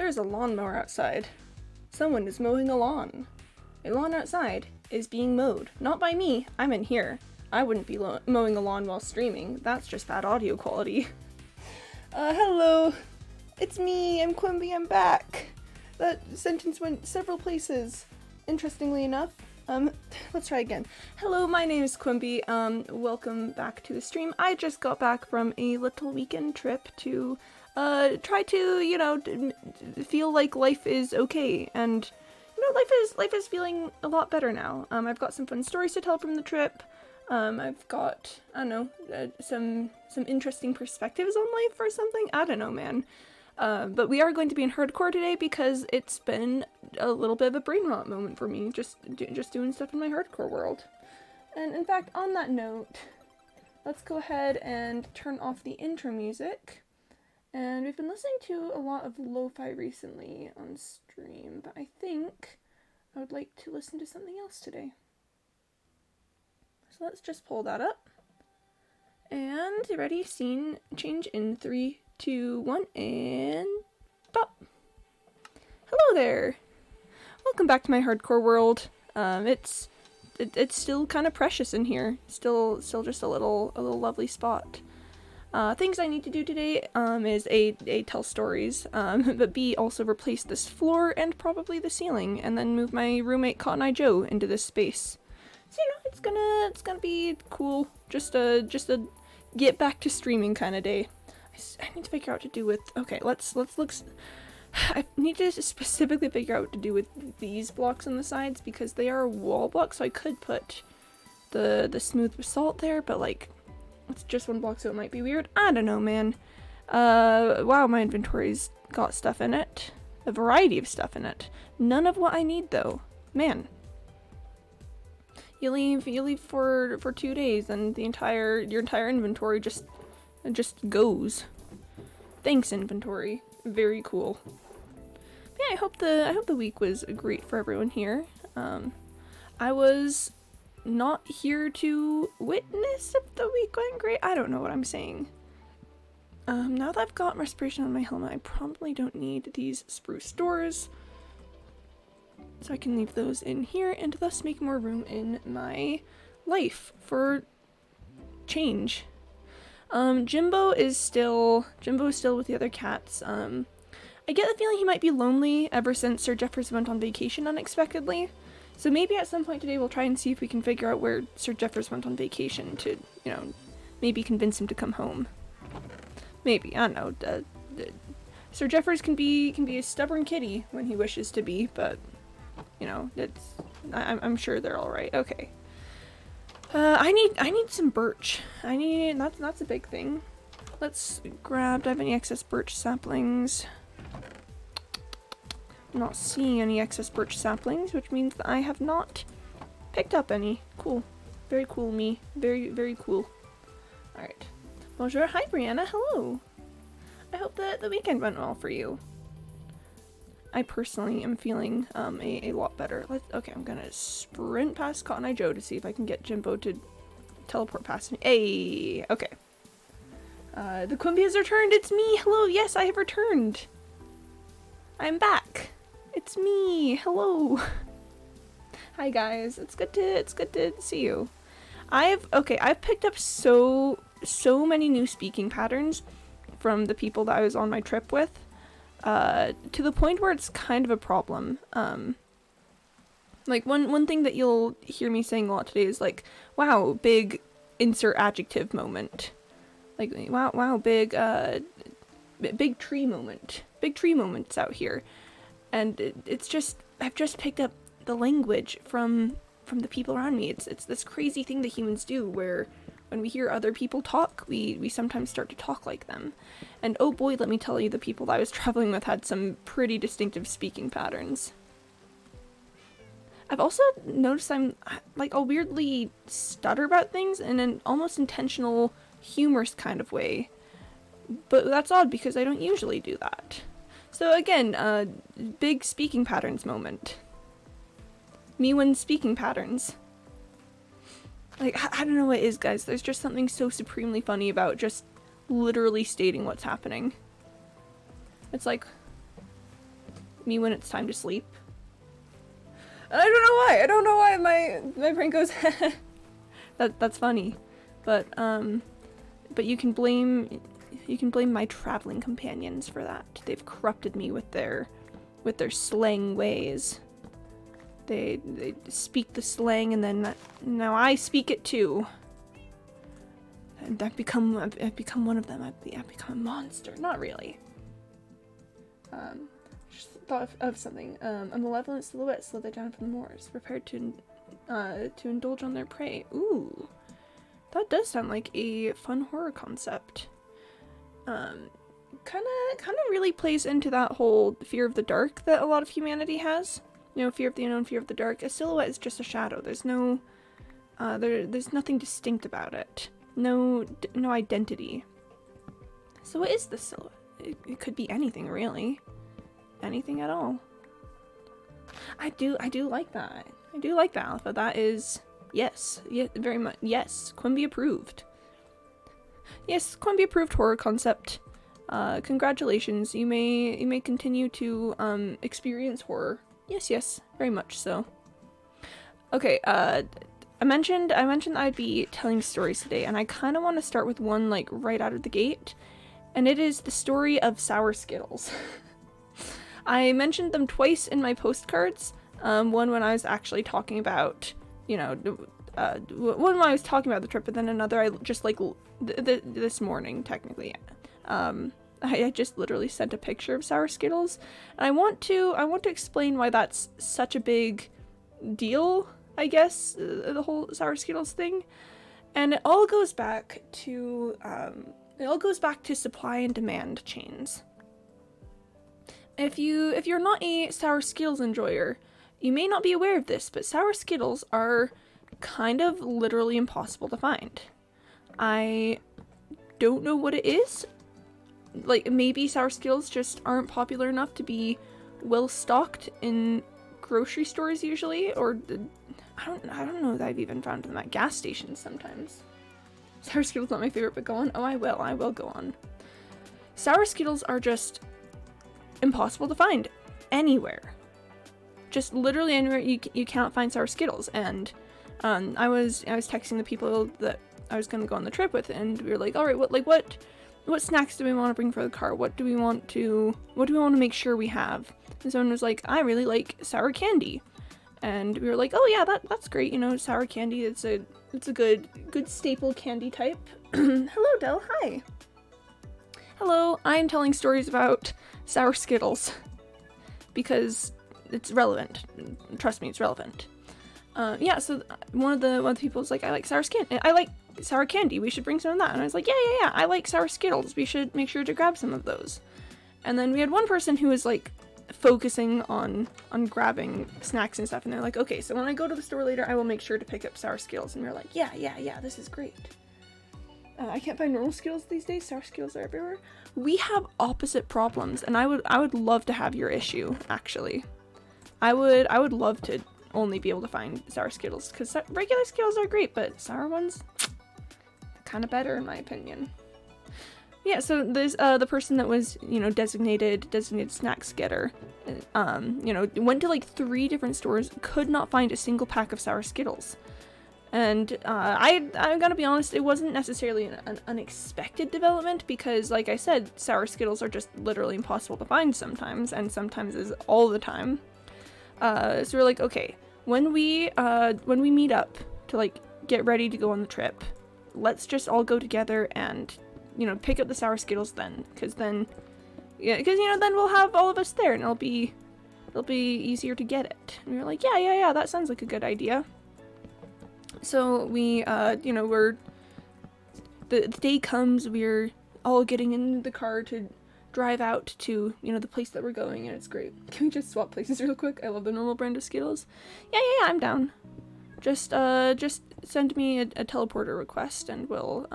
There's a lawnmower outside. Someone is mowing a lawn. A lawn outside is being mowed. Not by me, I'm in here. I wouldn't be mowing a lawn while streaming. That's just bad audio quality. Hello. It's me, I'm Quimby, I'm back. That sentence went several places, interestingly enough. Let's try again. Hello, my name is Quimby. Welcome back to the stream. I just got back from a little weekend trip to, try to, feel like life is okay. And, life is feeling a lot better now. I've got some fun stories to tell from the trip. I've got, some interesting perspectives on life or something. I don't know, man. But we are going to be in hardcore today because it's been a little bit of a brain rot moment for me, just doing stuff in my hardcore world. And in fact, on that note, let's go ahead and turn off the intro music. And we've been listening to a lot of lo-fi recently on stream, but I think I would like to listen to something else today. So let's just pull that up. And ready, scene change in 3, 2, 1, and stop. Hello there. Welcome back to my hardcore world. It's still kind of precious in here. Still just a little lovely spot. Things I need to do today is A, tell stories, but B, also replace this floor and probably the ceiling, and then move my roommate Cotton Eye Joe into this space. So it's gonna be cool. Just a get back to streaming kind of day. I need to figure out what to do with. Okay, let's look. I need to specifically figure out what to do with these blocks on the sides because they are wall blocks. So I could put the smooth basalt there, but like it's just one block, so it might be weird. I don't know, man. Wow, my inventory's got stuff in it, a variety of stuff in it. None of what I need though, man. You leave for 2 days, and your entire inventory just goes. Thanks, inventory. Very cool. But yeah, I hope the week was great for everyone here. I was not here to witness if the week went great. I don't know what I'm saying. Now that I've got respiration on my helmet, I probably don't need these spruce doors. So I can leave those in here and thus make more room in my life for change. Jimbo is still with the other cats. I get the feeling he might be lonely ever since Sir Jeffers went on vacation unexpectedly. So maybe at some point today we'll try and see if we can figure out where Sir Jeffers went on vacation to, maybe convince him to come home. Maybe, I don't know. Sir Jeffers can be a stubborn kitty when he wishes to be, but I'm sure they're all right. Okay. I need some birch. That's a big thing. Let's grab. Do I have any excess birch saplings? I'm not seeing any excess birch saplings, which means that I have not picked up any. Cool. Very cool, me. Very, very cool. Alright. Bonjour. Hi, Brianna. Hello. I hope that the weekend went well for you. I personally am feeling a lot better. Okay, I'm gonna sprint past Cotton Eye Joe to see if I can get Jimbo to teleport past me. Hey, okay. The Quimby has returned. It's me. Hello. Yes, I have returned. I'm back. It's me. Hello. Hi guys. It's good to see you. I've picked up so many new speaking patterns from the people that I was on my trip with. To the point where it's kind of a problem. Like one thing that you'll hear me saying a lot today is like, wow, big insert adjective moment. Like, wow, big tree moment. Big tree moments out here. And it's just, I've just picked up the language from the people around me. It's this crazy thing that humans do where when we hear other people talk, we sometimes start to talk like them. And oh boy, let me tell you, the people that I was traveling with had some pretty distinctive speaking patterns. I've also noticed I'll weirdly stutter about things in an almost intentional, humorous kind of way. But that's odd because I don't usually do that. So again, big speaking patterns moment. Me when speaking patterns. Like, I don't know what it is, guys. There's just something so supremely funny about just literally stating what's happening. It's like, me when it's time to sleep. And I don't know why my brain goes that's funny. But you can blame my traveling companions for that. They've corrupted me with their slang ways. They speak the slang, and then now I speak it too. And I've become one of them. I've become a monster. Not really. Just thought of something. A malevolent silhouette slithered down from the moors, prepared to indulge on their prey. Ooh, that does sound like a fun horror concept. Kind of really plays into that whole fear of the dark that a lot of humanity has. You know, fear of the unknown, fear of the dark. A silhouette is just a shadow. There's no, there's nothing distinct about it. No identity. So what is this silhouette? It could be anything, really. Anything at all. I do like that. I do like that, Alpha. That is, yes, very much, yes, Quimby approved. Yes, Quimby approved horror concept. Congratulations. You may continue to experience horror. Yes, very much so. Okay, I mentioned that I'd be telling stories today, and I kind of want to start with one like right out of the gate, and it is the story of sour Skittles. I mentioned them twice in my postcards. One when I was actually talking about, one when I was talking about the trip, and then another I just like this morning technically. I just literally sent a picture of sour Skittles, and I want to explain why that's such a big deal, I guess, the whole sour Skittles thing. And it all goes back to supply and demand chains. If you're not a sour Skittles enjoyer, you may not be aware of this, but sour Skittles are kind of literally impossible to find. I don't know what it is. Like, maybe sour Skittles just aren't popular enough to be well stocked in grocery stores usually, or I don't know that I've even found them at gas stations sometimes. Sour Skittles not my favorite, but go on. Oh, I will go on. Sour Skittles are just impossible to find anywhere. Just literally anywhere you cannot find sour Skittles. And I was texting the people that I was gonna go on the trip with, and we were like, all right, what snacks do we want to bring for the car? What do we want to make sure we have? And someone was like, I really like sour candy. And we were like, oh yeah, that's great. Sour candy, it's a good staple candy type. Hello, Del. Hi. Hello. I'm telling stories about sour Skittles because it's relevant. Trust me, it's relevant. Yeah. So one of the people was like, I like sour candy. We should bring some of that. And I was like, yeah. I like sour Skittles. We should make sure to grab some of those. And then we had one person who was like focusing on grabbing snacks and stuff, and they're like, okay, so when I go to the store later, I will make sure to pick up sour Skittles. And we were like, yeah, this is great. I can't find normal Skittles these days. Sour Skittles are everywhere. We have opposite problems, and I would love to have your issue, actually. I would love to only be able to find sour Skittles, because regular Skittles are great, but sour ones, kind of better in my opinion. Yeah, so there's the person that was, designated snacks getter, went to like 3 different stores, could not find a single pack of sour Skittles. And I'm gonna be honest, it wasn't necessarily an unexpected development, because like I said, sour Skittles are just literally impossible to find sometimes, and sometimes is all the time. So we're like, okay, when we meet up to like get ready to go on the trip, let's just all go together and pick up the sour Skittles then, because then we'll have all of us there, and it'll be easier to get it. And we were like, yeah, that sounds like a good idea. So we, the day comes, we're all getting in the car to drive out to, the place that we're going, and it's great. Can we just swap places real quick? I love the normal brand of Skittles. Yeah, I'm down. Just send me a teleporter request, and we'll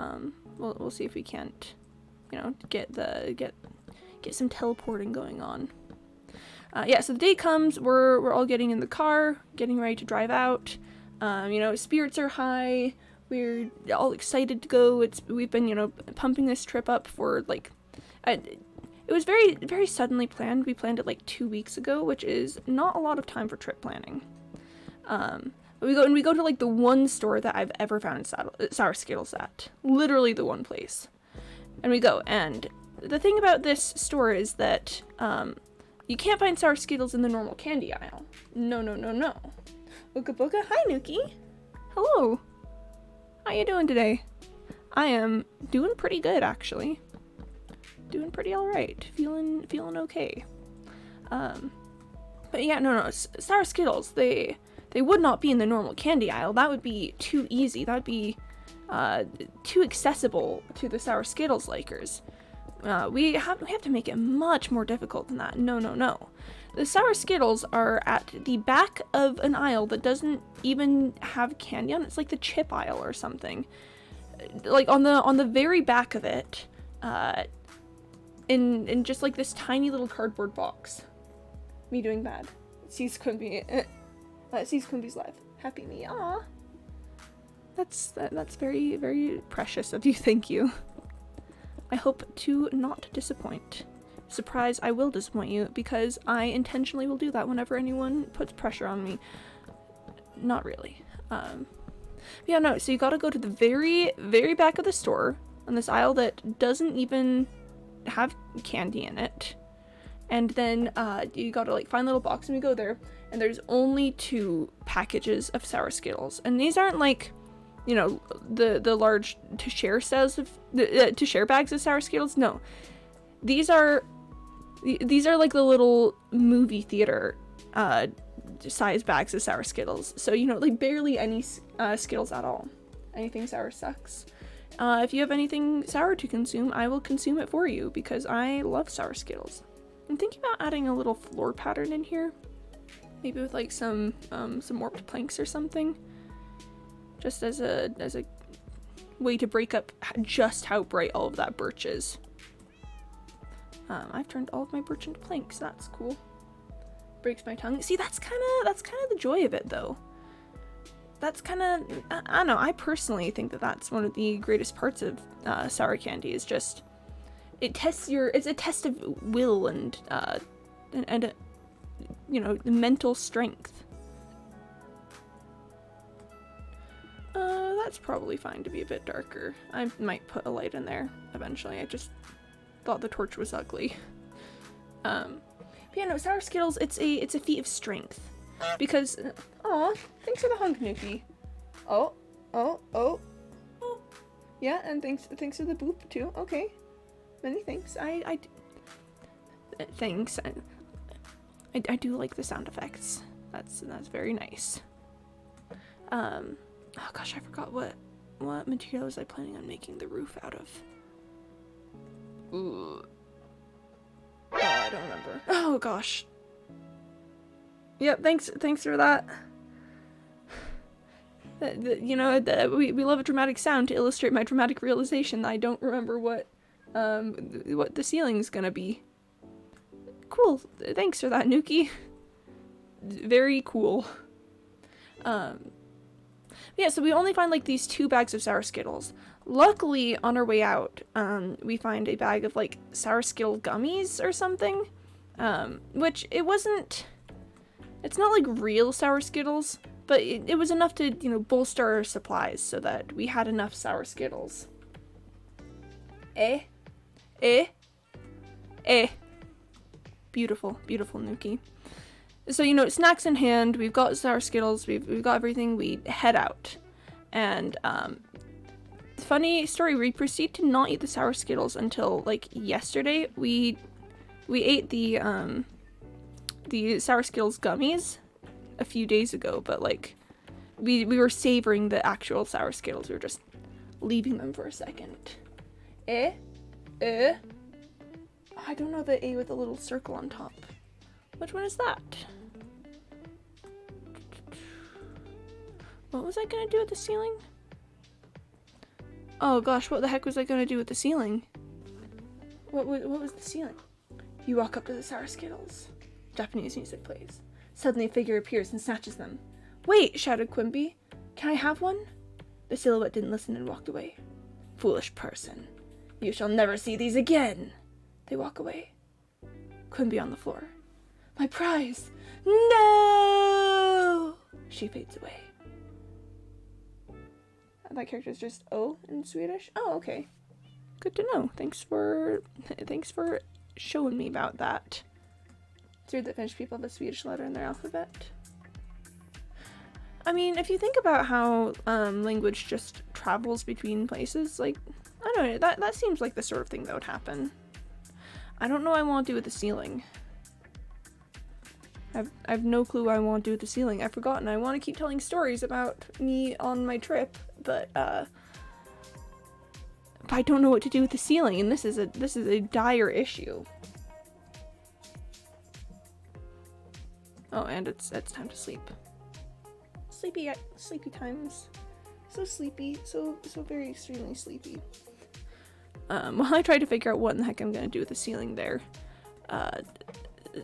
see if we can't, get some teleporting going on. Yeah, so the day comes, we're all getting in the car, getting ready to drive out. Spirits are high. We're all excited to go. We've been, pumping this trip up for like, it was very, very suddenly planned. We planned it like 2 weeks ago, which is not a lot of time for trip planning. We go to like the one store that I've ever found sour Skittles at. Literally the one place. And we go, and the thing about this store is that you can't find sour Skittles in the normal candy aisle. No. Booka Booka, hi Nuki. Hello. How you doing today? I am doing pretty good, actually. Doing pretty alright. Feeling okay. But yeah, no. Sour Skittles, they would not be in the normal candy aisle. That would be too easy. That would be too accessible to the sour Skittles likers. We have to make it much more difficult than that. No. The sour Skittles are at the back of an aisle that doesn't even have candy on it. It's like the chip aisle or something. Like on the very back of it, in just like this tiny little cardboard box. Me doing bad. Sees Quimby. Sees Quimby's live. Happy me. Aw. That's very, very precious of you. Thank you. I hope to not disappoint. Surprise, I will disappoint you, because I intentionally will do that whenever anyone puts pressure on me. Not really. Yeah, no, so you gotta go to the very, very back of the store, on this aisle that doesn't even have candy in it. And then you gotta like find a little box, and we go there, and there's only 2 packages of sour Skittles. And these aren't like, you know, the large to share styles of to share bags of sour Skittles. No, these are like the little movie theater size bags of sour Skittles. So, you know, like barely any Skittles at all. Anything sour sucks. If you have anything sour to consume, I will consume it for you, because I love sour Skittles. I'm thinking about adding a little floor pattern in here, maybe with like some warped planks or something, just as a way to break up just how bright all of that birch is. I've turned all of my birch into planks. That's cool. Breaks my tongue. See, that's kind of the joy of it, though. That's kind of, I don't know, I personally think that that's one of the greatest parts of sour candy, is just, it's a test of will and you know, mental strength. That's probably fine to be a bit darker. I might put a light in there eventually. I just thought the torch was ugly. But yeah, no, sour Skittles, it's a feat of strength. Because, aw, thanks for the hug, Nuki. Oh. Yeah, and thanks for the boop, too. Okay. Many thanks. Thanks. I do like the sound effects. That's very nice. Oh gosh, I forgot what material was I planning on making the roof out of. Ooh. Oh, I don't remember. Oh gosh. Yep, thanks for that. You know, we love a dramatic sound to illustrate my dramatic realization that I don't remember what the ceiling's gonna be. Cool. Thanks for that, Nuki. Very cool. Yeah, so we only find like these 2 bags of sour Skittles. Luckily, on our way out, we find a bag of like sour Skittle gummies or something, which it's not like real sour Skittles, but it was enough to, you know, bolster our supplies so that we had enough sour Skittles. Beautiful, beautiful, Nuki. So, you know, snacks in hand, we've got sour Skittles, we've got everything, we head out. And, funny story, we proceed to not eat the sour Skittles until, like, yesterday. We ate the sour Skittles gummies a few days ago, but, like, we were savoring the actual sour Skittles. We were just leaving them for a second. I don't know the A with a little circle on top. Which one is that? What was I gonna do with the ceiling? Oh gosh, what the heck was I gonna do with the ceiling? What was the ceiling? You walk up to the sour Skittles. Japanese music plays. Suddenly a figure appears and snatches them. Wait, shouted Quimby. Can I have one? The silhouette didn't listen and walked away. Foolish person. You shall never see these again. They walk away. Quimby on the floor. My prize! No! She fades away. That character is just O in Swedish? Oh, okay. Good to know. Thanks for showing me about that. It's weird that Finnish people have a Swedish letter in their alphabet. I mean, if you think about how language just travels between places, like, I don't know, that seems like the sort of thing that would happen. I don't know what I want to do with the ceiling. I've no clue what I want to do with the ceiling. I've forgotten. I want to keep telling stories about me on my trip, but I don't know what to do with the ceiling, and this is a dire issue. Oh, and it's time to sleep. Sleepy times. So sleepy, so very extremely sleepy. While I try to figure out what in the heck I'm gonna do with the ceiling there,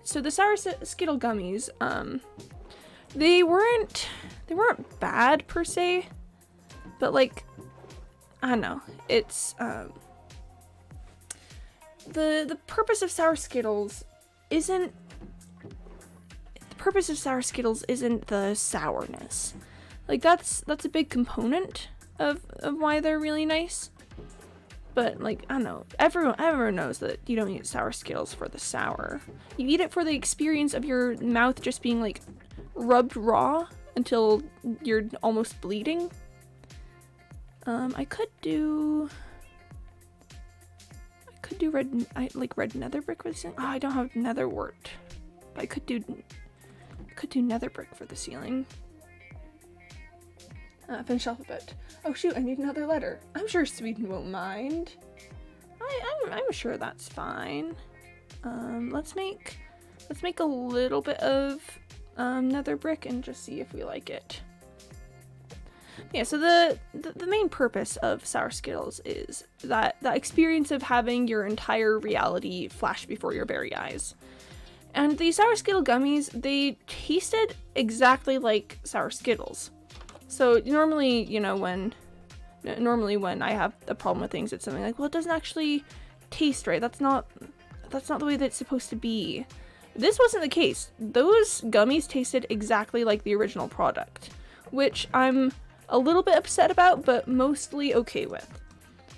so the Sour Skittle gummies, they weren't bad per se, but like, I don't know, it's the purpose of Sour Skittles isn't the sourness. Like that's a big component of why they're really nice. But like, I don't know, everyone knows that you don't eat Sour Skittles for the sour. You eat it for the experience of your mouth just being like rubbed raw until you're almost bleeding. I could do red nether brick for the ceiling. Oh, I don't have nether wart. But I could do nether brick for the ceiling. Finnish alphabet. Oh shoot, I need another letter. I'm sure Sweden won't mind. I'm sure that's fine. Let's make a little bit of nether brick and just see if we like it. Yeah, so the main purpose of Sour Skittles is that experience of having your entire reality flash before your very eyes. And the Sour Skittle gummies, they tasted exactly like Sour Skittles. So normally, you know, when I have a problem with things, it's something like, well, it doesn't actually taste right. That's not the way that it's supposed to be. This wasn't the case. Those gummies tasted exactly like the original product, which I'm a little bit upset about, but mostly okay with.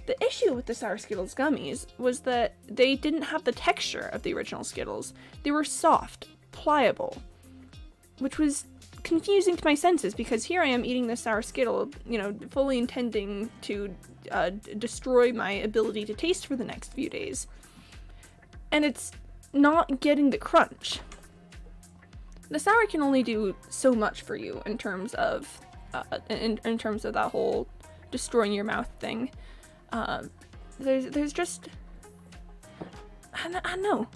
The issue with the Sour Skittles gummies was that they didn't have the texture of the original Skittles. They were soft, pliable, which was confusing to my senses because here I am eating this Sour Skittle, you know, fully intending to destroy my ability to taste for the next few days. And it's not getting the crunch. The sour can only do so much for you in terms of in terms of that whole destroying your mouth thing. There's just I don't know.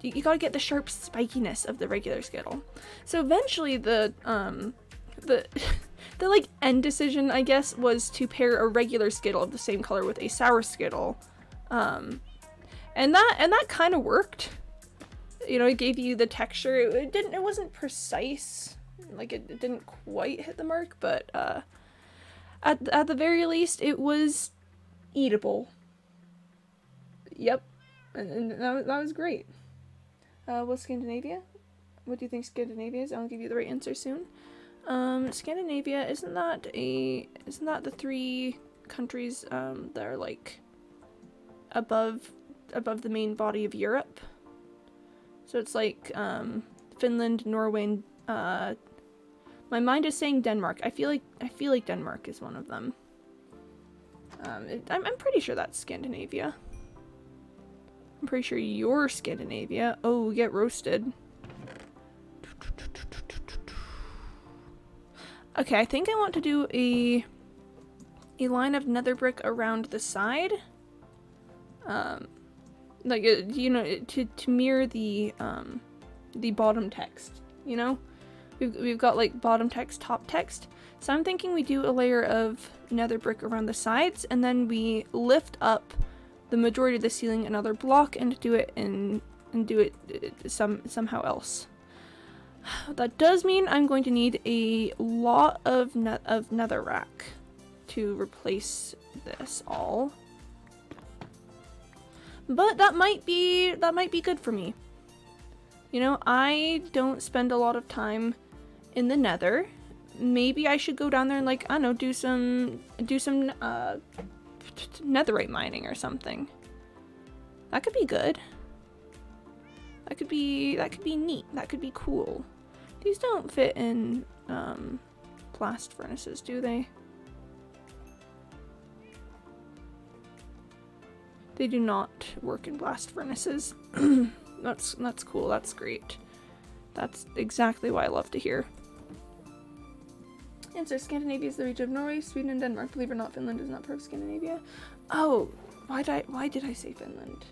You gotta get the sharp spikiness of the regular Skittle. So eventually the like end decision, I guess, was to pair a regular Skittle of the same color with a Sour Skittle. And that kind of worked. You know, it gave you the texture. It wasn't precise. Like it didn't quite hit the mark, but at the very least it was eatable. Yep. And that was great. What's Scandinavia? What do you think Scandinavia is? I'll give you the right answer soon. Scandinavia, isn't that the 3 countries that are like above the main body of Europe? So it's like Finland, Norway, and my mind is saying Denmark. I feel like Denmark is one of them. I'm pretty sure that's Scandinavia. I'm pretty sure you're Scandinavia. Oh, get roasted. Okay, I think I want to do a line of nether brick around the side. Like, you know, to mirror the bottom text, you know? We've got, like, bottom text, top text. So I'm thinking we do a layer of nether brick around the sides, and then we lift up the majority of the ceiling another block and do it somehow else. That does mean I'm going to need a lot of netherrack to replace this all. But that might be good for me. You know, I don't spend a lot of time in the Nether. Maybe I should go down there and, like, I don't know, do some netherite mining or something. That could be good. That could be neat. That could be cool. These don't fit in blast furnaces, do they? They do not work in blast furnaces. That's cool. That's great. That's exactly what I love to hear. Answer: Scandinavia is the region of Norway, Sweden, and Denmark. Believe it or not, Finland is not part of Scandinavia. Oh, why did I say Finland?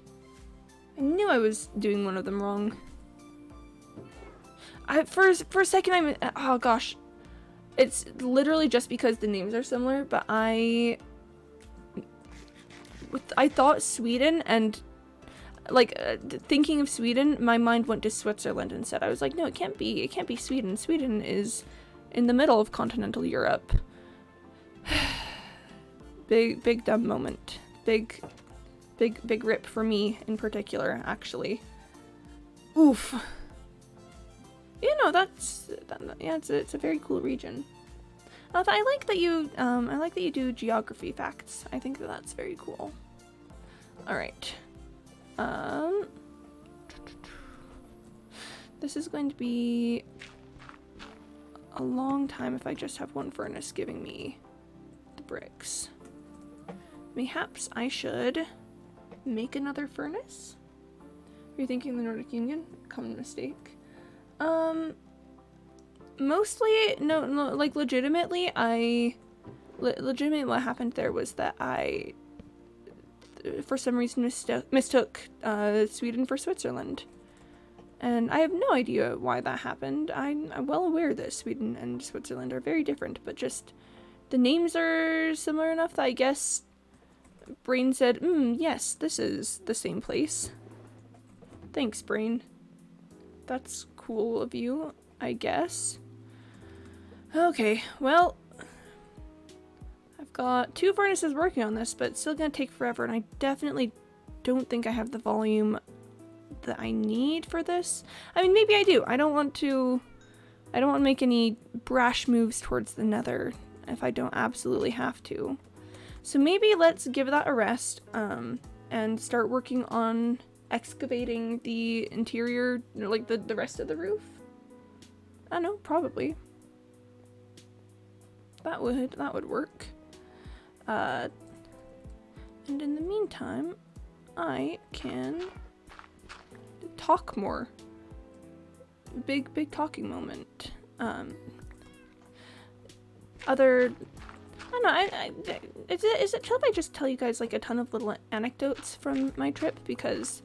I knew I was doing one of them wrong. For a second oh gosh. It's literally just because the names are similar, but I thought Sweden, and like thinking of Sweden, my mind went to Switzerland instead. I was like, no, it can't be Sweden. Sweden is in the middle of continental Europe. Big dumb moment. Big rip for me in particular, actually. Oof. You know, yeah, it's a very cool region. I like that you do geography facts. I think that's very cool. All right. This is going to be a long time if I just have one furnace giving me the bricks. Mayhaps I should make another furnace? Are you thinking the Nordic Union? Common mistake. Mostly, no, like legitimately, legitimately what happened there was that I, for some reason, mistook Sweden for Switzerland. And I have no idea why that happened. I'm well aware that Sweden and Switzerland are very different, but just the names are similar enough that I guess brain said, yes, this is the same place. Thanks, brain. That's cool of you, I guess. Okay, well, I've got 2 furnaces working on this, but it's still gonna take forever, and I definitely don't think I have the volume that I need for this. I mean, maybe I do. I don't want to make any brash moves towards the Nether if I don't absolutely have to. So maybe let's give that a rest, and start working on excavating the interior, like the rest of the roof. I don't know, probably. That would work. And in the meantime, I can talk more. Big talking moment. I don't know, is it chill if I just tell you guys like a ton of little anecdotes from my trip? Because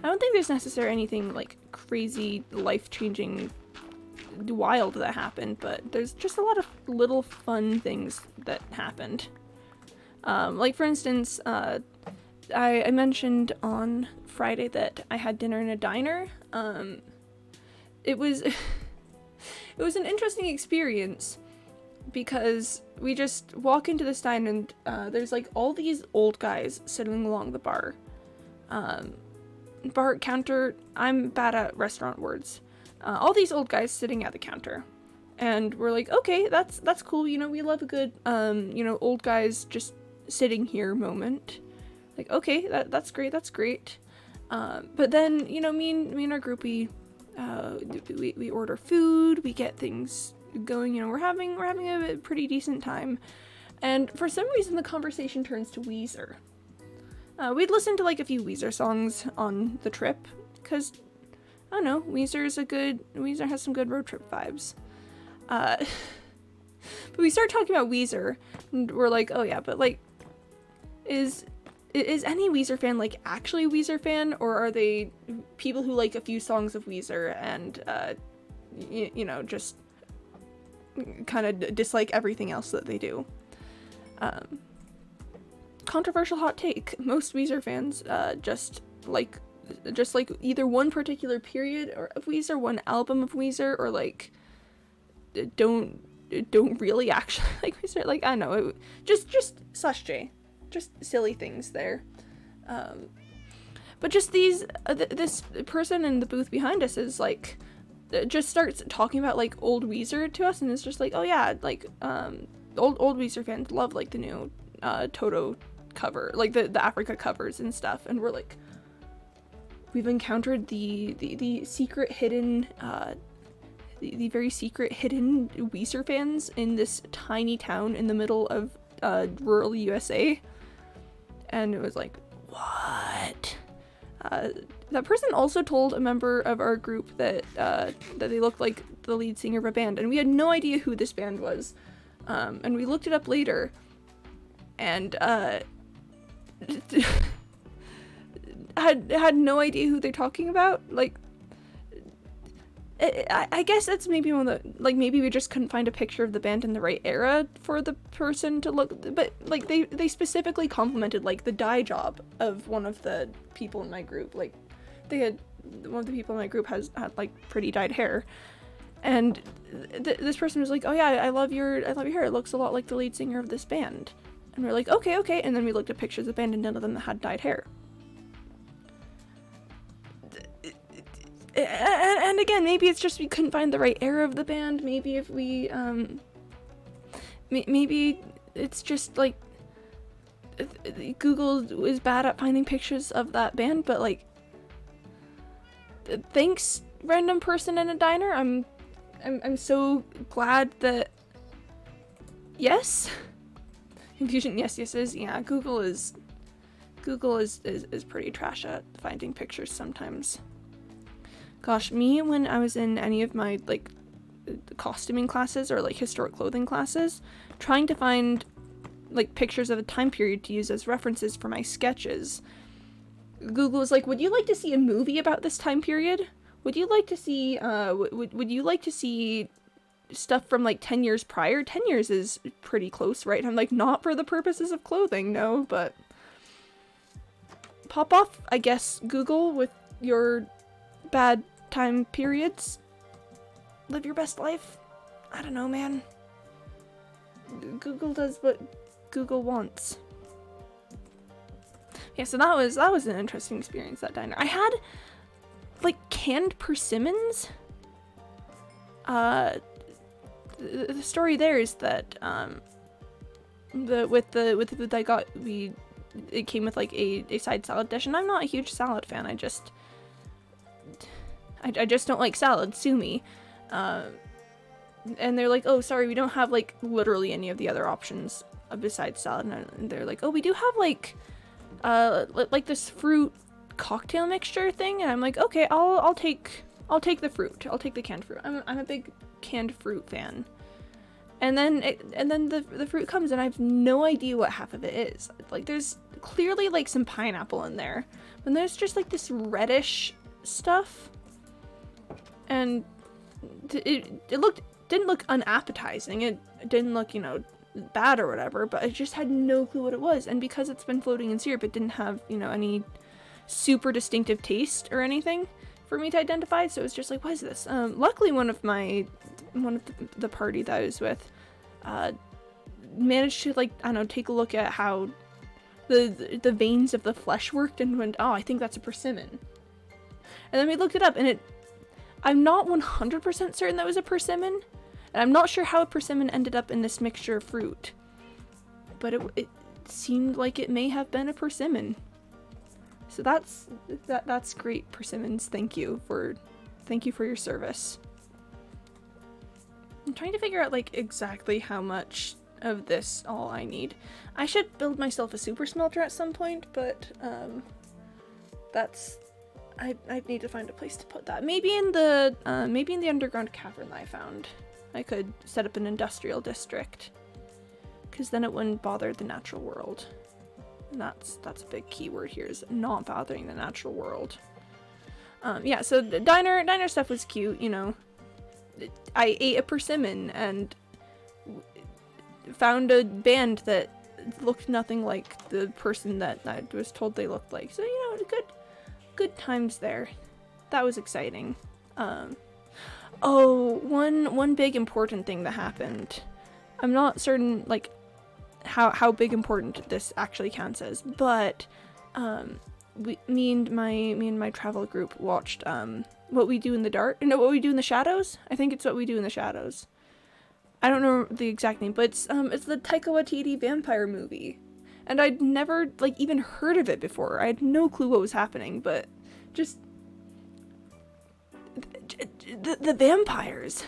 I don't think there's necessarily anything like crazy, life-changing, wild that happened, but there's just a lot of little fun things that happened. Like for instance, I mentioned on Friday that I had dinner in a diner. It was it was an interesting experience because we just walk into this diner and there's like all these old guys sitting along the bar counter. I'm bad at restaurant words. All these old guys sitting at the counter, and we're like, okay, that's cool. You know, we love a good old guys just sitting here moment. Like, okay, that's great. But then, you know, me and our group, we order food, we get things going, you know, we're having a pretty decent time. And for some reason the conversation turns to Weezer. We'd listened to like a few Weezer songs on the trip, because, I don't know, Weezer has some good road trip vibes. But we start talking about Weezer, and we're like, oh yeah, but like, is any Weezer fan like actually a Weezer fan, or are they people who like a few songs of Weezer and you know, just kind of dislike everything else that they do? Controversial hot take: most Weezer fans just like either one particular period of Weezer, one album of Weezer, or like don't really actually like Weezer. Like, I don't know, just /J. Just silly things there. But just these, this person in the booth behind us is like, just starts talking about like old Weezer to us, and it's just like, oh yeah, like old Weezer fans love like the new Toto cover, like the Africa covers and stuff, and we're like, we've encountered the secret hidden the very secret hidden Weezer fans in this tiny town in the middle of rural USA, and it was like, what? That person also told a member of our group that they looked like the lead singer of a band, and we had no idea who this band was. And we looked it up later, and had no idea who they're talking about. Like, I guess that's maybe one of the, like, maybe we just couldn't find a picture of the band in the right era for the person to look, but like they specifically complimented like the dye job of one of the people in my group. Like, one of the people in my group had like pretty dyed hair, and this person was like, oh yeah, I love your hair, it looks a lot like the lead singer of this band. And we're like, okay, and then we looked at pictures of the band and none of them had dyed hair. And again, maybe it's just we couldn't find the right era of the band. Maybe if we, maybe it's just like Google is bad at finding pictures of that band. But like, thanks, random person in a diner. I'm so glad that. Yes. Confusion. Yes. Yeah. Google is pretty trash at finding pictures sometimes. Gosh, me when I was in any of my like costuming classes or like historic clothing classes, trying to find like pictures of a time period to use as references for my sketches, Google was like, would you like to see a movie about this time period? Would you like to see would you like to see stuff from like 10 years prior? 10 years is pretty close, right? And I'm like, not for the purposes of clothing, no, but pop off, I guess, Google, with your bad time periods. Live your best life. I don't know, man. Google does what Google wants. Yeah, so that was an interesting experience, that diner. I had like canned persimmons. The story there is that with the food I got, it came with like a side salad dish, and I'm not a huge salad fan. I just don't like salad, sue me. And they're like, oh, sorry, we don't have like literally any of the other options besides salad. And they're like, oh, we do have like this fruit cocktail mixture thing. And I'm like, okay, I'll take the fruit. I'll take the canned fruit. I'm a big canned fruit fan. And then the fruit comes, and I have no idea what half of it is. Like, there's clearly like some pineapple in there, but there's just like this reddish stuff. And it didn't look unappetizing. It didn't look, bad or whatever, but I just had no clue what it was. And because it's been floating in syrup, it didn't have, any super distinctive taste or anything for me to identify. So it was just like, what is this? Luckily, one of the party that I was with managed to, take a look at how the veins of the flesh worked, and went, oh, I think that's a persimmon. And then we looked it up, and I'm not 100% certain that was a persimmon, and I'm not sure how a persimmon ended up in this mixture of fruit, but it seemed like it may have been a persimmon. So that's great, persimmons. Thank you for your service. I'm trying to figure out exactly how much of this all I need. I should build myself a super smelter at some point, but I need to find a place to put that. Maybe in the underground cavern that I found, I could set up an industrial district, because then it wouldn't bother the natural world. And that's a big keyword here, is not bothering the natural world. Yeah, so the diner stuff was cute, I ate a persimmon and found a band that looked nothing like the person that I was told they looked like. So, good times there. That was exciting. One big important thing that happened. I'm not certain how big important this actually counts as, but me and my travel group watched What We Do in the Dark. No, What We Do in the Shadows. I think it's What We Do in the Shadows. I don't know the exact name, but it's the Taika Waititi vampire movie, and I'd never like even heard of it before. I had no clue what was happening, but just the vampires.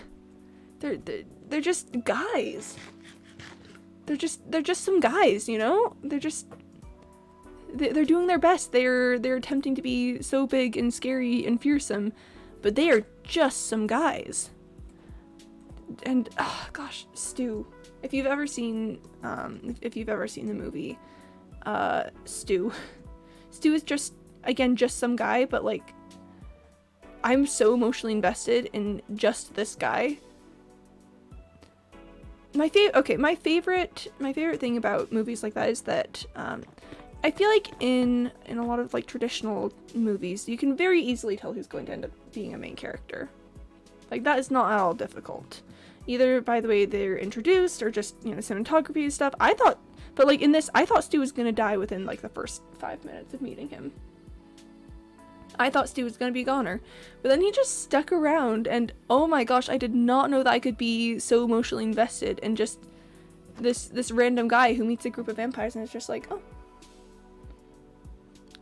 They're just guys. They're just some guys, you know? They're doing their best. They're attempting to be so big and scary and fearsome, but they are just some guys. And oh gosh, Stu. If you've ever seen the movie, Stu is just some guy, but like I'm so emotionally invested in just this guy. My favorite thing about movies like that is that I feel like in a lot of like traditional movies, you can very easily tell who's going to end up being a main character. Like that is not at all difficult, either by the way they're introduced or just, you know, cinematography and stuff. But like in this, I thought Stu was gonna die within like the first 5 minutes of meeting him. I thought Stu was gonna be a goner, but then he just stuck around, and oh my gosh, I did not know that I could be so emotionally invested in just this random guy who meets a group of vampires, and it's just like, oh,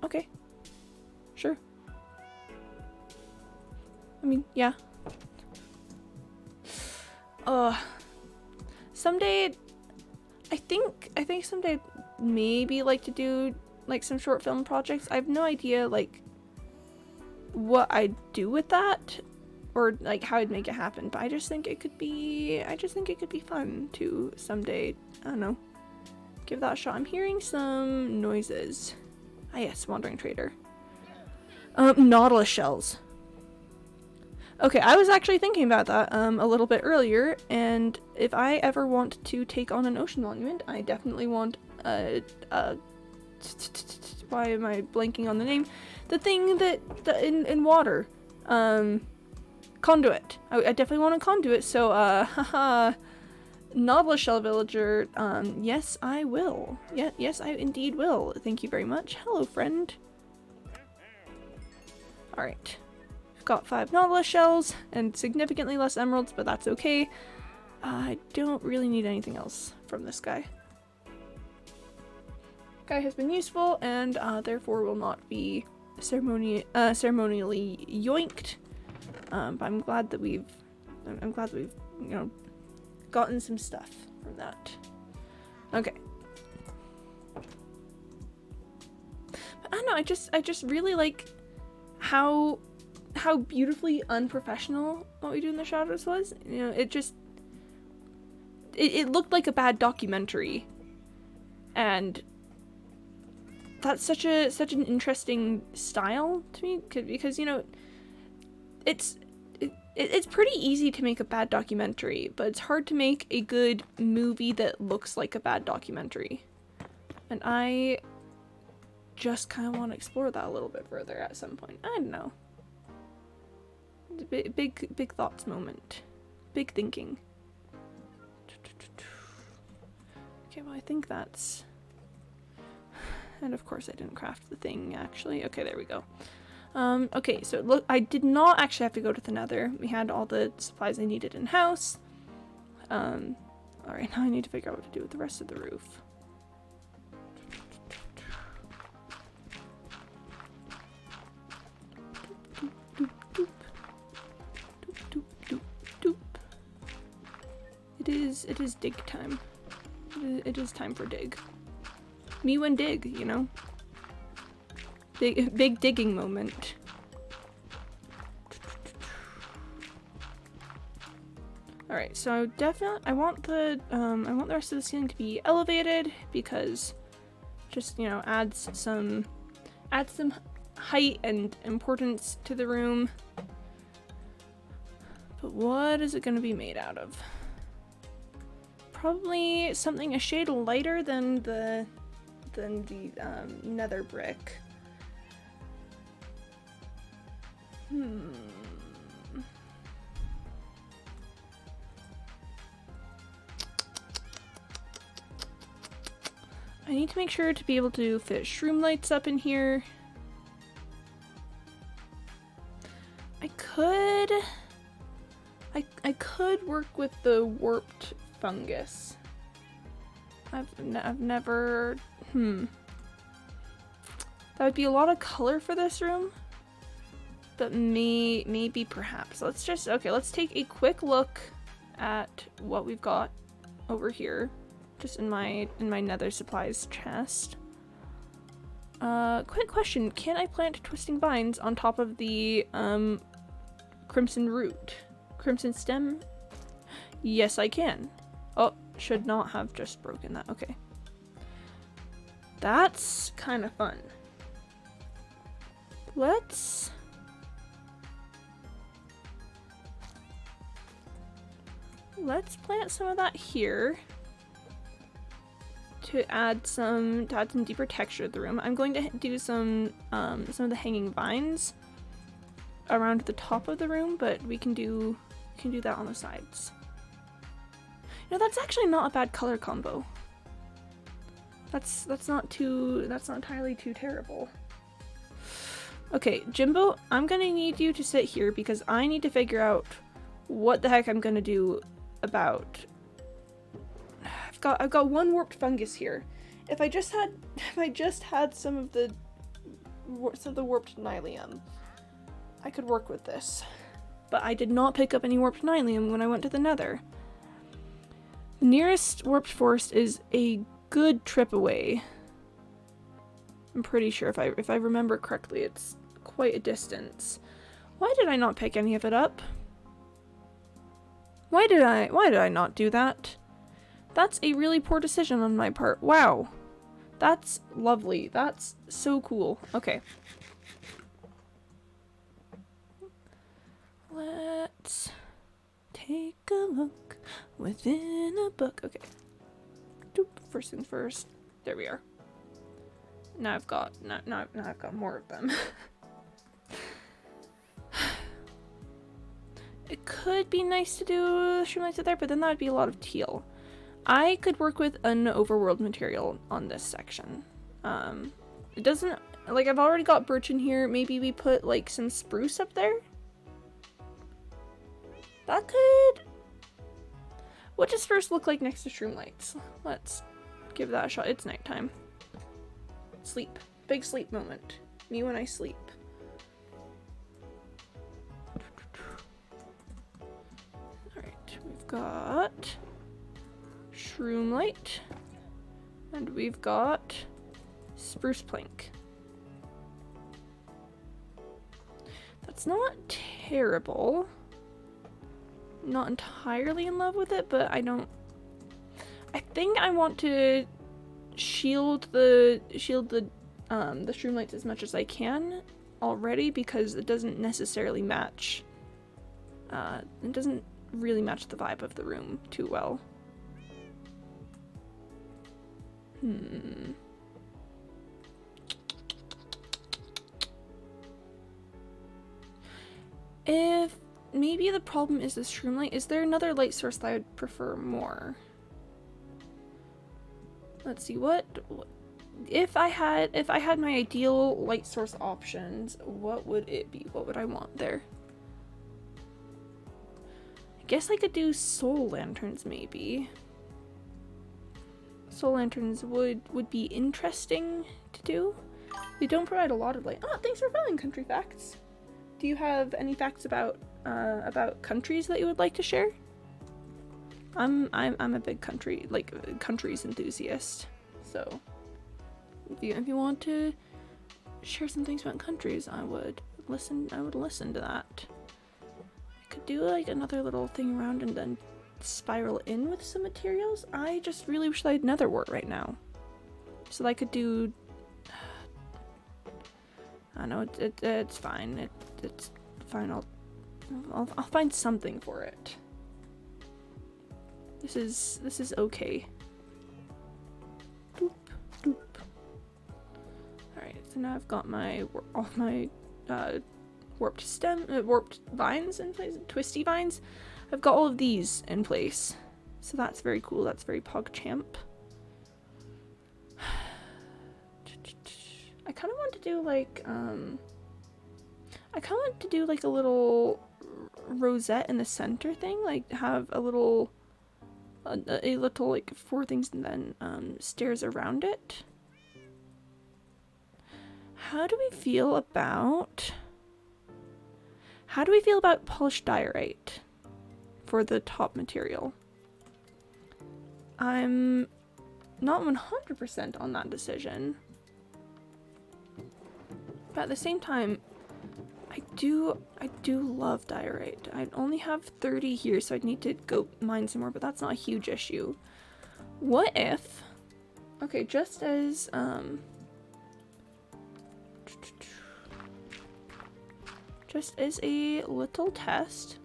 okay, sure. I mean, yeah. Someday, I think someday I'd maybe like to do like some short film projects. I have no idea like what I'd do with that or like how I'd make it happen, but I just think it could be fun to someday, I don't know, give that a shot. I'm hearing some noises. Ah yes, wandering trader. Nautilus shells. Okay, I was actually thinking about that a little bit earlier, and if I ever want to take on an ocean monument, I definitely want why am I blanking on the name? The thing that in water, conduit. I definitely want a conduit. So haha, Nautilus shell villager. Yes, I will. Yeah, yes, I indeed will. Thank you very much. Hello, friend. All right. Got 5 Nautilus shells and significantly less emeralds, but that's okay. I don't really need anything else from this guy. Guy has been useful and therefore will not be ceremonially yoinked. But I'm glad that we've you know, gotten some stuff from that. Okay. But I don't know, I just really like how beautifully unprofessional What We Do in the Shadows was. You know, it looked like a bad documentary, and that's such an interesting style to me, because you know, it's pretty easy to make a bad documentary, but it's hard to make a good movie that looks like a bad documentary, and I just kind of want to explore that a little bit further at some point. I don't know. Big thoughts moment. Big thinking. Okay, well I think that's... And of course I didn't craft the thing, actually. Okay, there we go. Okay, so look, I did not actually have to go to the Nether. We had all the supplies I needed in-house. Alright, now I need to figure out what to do with the rest of the roof. It is dig time. It is time for dig. Me when dig, you know? Big digging moment. Alright, so I want the rest of the ceiling to be elevated, because just, you know, adds some height and importance to the room. But what is it going to be made out of? Probably something a shade lighter than the nether brick. I need to make sure to be able to fit shroom lights up in here. I could work with the warped fungus. I've never, that would be a lot of color for this room, but maybe perhaps. Let's take a quick look at what we've got over here, just in my nether supplies chest. Quick question, can I plant twisting vines on top of the, crimson root? Crimson stem? Yes, I can. Oh, should not have just broken that. Okay. That's kind of fun. Let's plant some of that here to add some deeper texture to the room. I'm going to do some of the hanging vines around the top of the room, but we can do that on the sides. You know, that's actually not a bad color combo. That's not entirely too terrible. Okay, Jimbo, I'm gonna need you to sit here because I need to figure out what the heck I'm gonna do about. I've got one warped fungus here. If I just had some of the warped nylium, I could work with this. But I did not pick up any warped nylium when I went to the nether. The nearest warped forest is a good trip away. I'm pretty sure if I remember correctly, it's quite a distance. Why did I not pick any of it up? Why did I not do that? That's a really poor decision on my part. Wow. That's lovely. That's so cool. Okay. Let's take a look within a book. Okay. Doop. First things first. There we are. Now I've got more of them. It could be nice to do streamlights there, but then that would be a lot of teal. I could work with an overworld material on this section. It doesn't, like, I've already got birch in here. Maybe we put like some spruce up there. That could. What does spruce look like next to streamlights? Let's give that a shot. It's nighttime. Sleep. Big sleep moment. Me when I sleep. Alright, we've got shroomlight. And we've got spruce plank. That's not terrible. Not entirely in love with it, but I think I want to shield the shroomlights as much as I can already, because it doesn't necessarily match. It doesn't really match the vibe of the room too well. If maybe the problem is this shroomlight, is there another light source that I would prefer more? Let's see, what if I had my ideal light source options, what would it be? What would I want there? I guess I could do soul lanterns maybe. Soul lanterns would be interesting to do. They don't provide a lot of light. Oh, thanks for following Country Facts. Do you have any facts about countries that you would like to share? I'm a big countries enthusiast. So if you want to share some things about countries, I would listen to that. I could do like another little thing around and then spiral in with some materials. I just really wish I had nether wart right now, so that I could do. I know it's fine. It's fine. I'll find something for it. This is okay. Doop, doop. All right, so now I've got all my warped vines in place, twisty vines. I've got all of these in place, so that's very cool. That's very PogChamp. I kind of want to do like a little rosette in the center thing, like have a little like 4 things and then stairs around it. How do we feel about polished diorite for the top material? I'm not 100% on that decision, but at the same time, I do love diorite. I only have 30 here, so I'd need to go mine some more, but that's not a huge issue. What if, okay, just as a little test.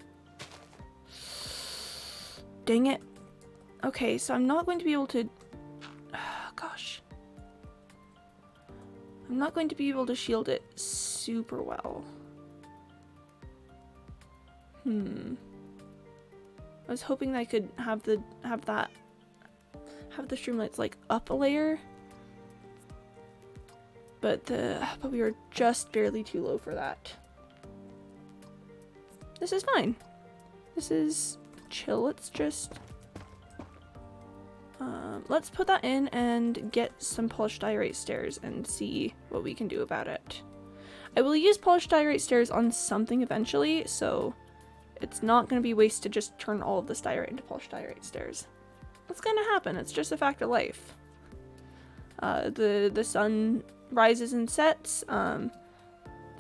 Dang it. Okay, so I'm not going to be able to, gosh. I'm not going to be able to shield it super well. I was hoping that I could have the streamlights like up a layer, but we were just barely too low for that. This is fine. This is chill. Let's put that in and get some polished diorite stairs and see what we can do about it. I will use polished diorite stairs on something eventually, so it's not going to be waste to just turn all of this diorite into polished diorite stairs. What's going to happen? It's just a fact of life. The sun rises and sets. The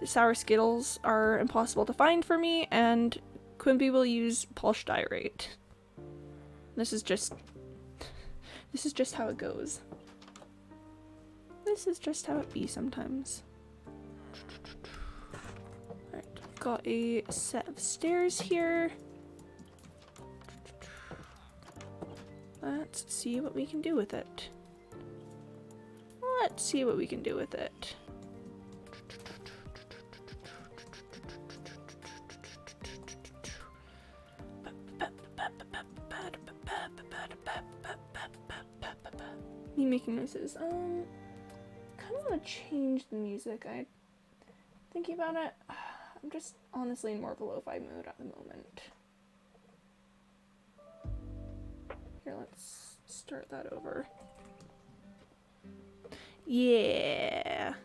sour Skittles are impossible to find for me, and Quimby will use polished diorite. This is just how it goes. This is just how it be sometimes. Alright, I've got a set of stairs here. Let's see what we can do with it. Let's see what we can do with it. Me making noises. Kind of want to change the music. Thinking about it, I'm just honestly in more of a lo-fi mood at the moment. Here, let's start that over. Yeah.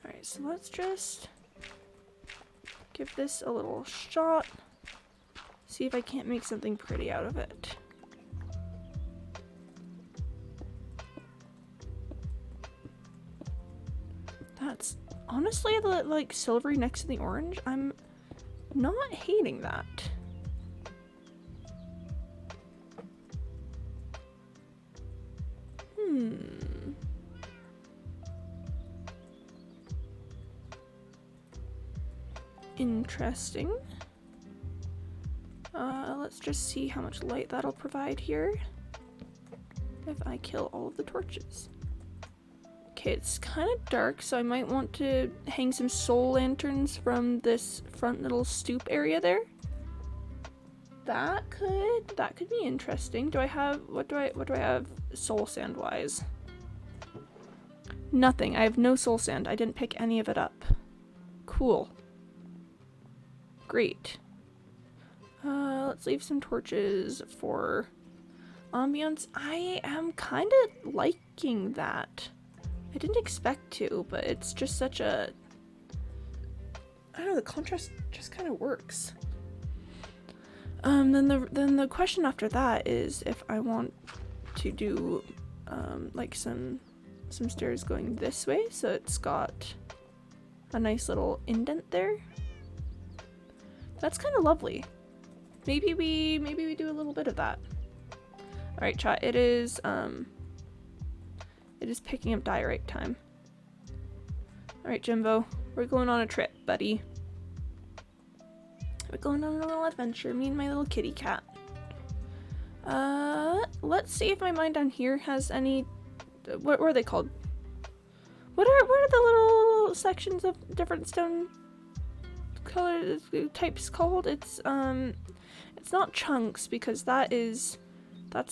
Alright, so let's just give this a little shot. See if I can't make something pretty out of it. That's honestly the like silvery next to the orange. I'm not hating that. Interesting. Let's just see how much light that'll provide here if I kill all of the torches. Okay, it's kind of dark, so I might want to hang some soul lanterns from this front little stoop area there. That could be interesting. Do I have what do I have soul sand wise? Nothing. I have no soul sand. I didn't pick any of it up. Cool. Great. Let's leave some torches for ambiance. I am kind of liking that. I didn't expect to, but it's just such a... I don't know, the contrast just kind of works. Then the question after that is if I want to do like some stairs going this way, so it's got a nice little indent there. That's kind of lovely. Maybe we do a little bit of that. All right, chat. It is picking up diorite time. All right, Jimbo, we're going on a trip, buddy. We're going on a little adventure. Me and my little kitty cat. Let's see if my mine down here has any. What are they called? What are the little sections of different stone color types called? It's not chunks because that's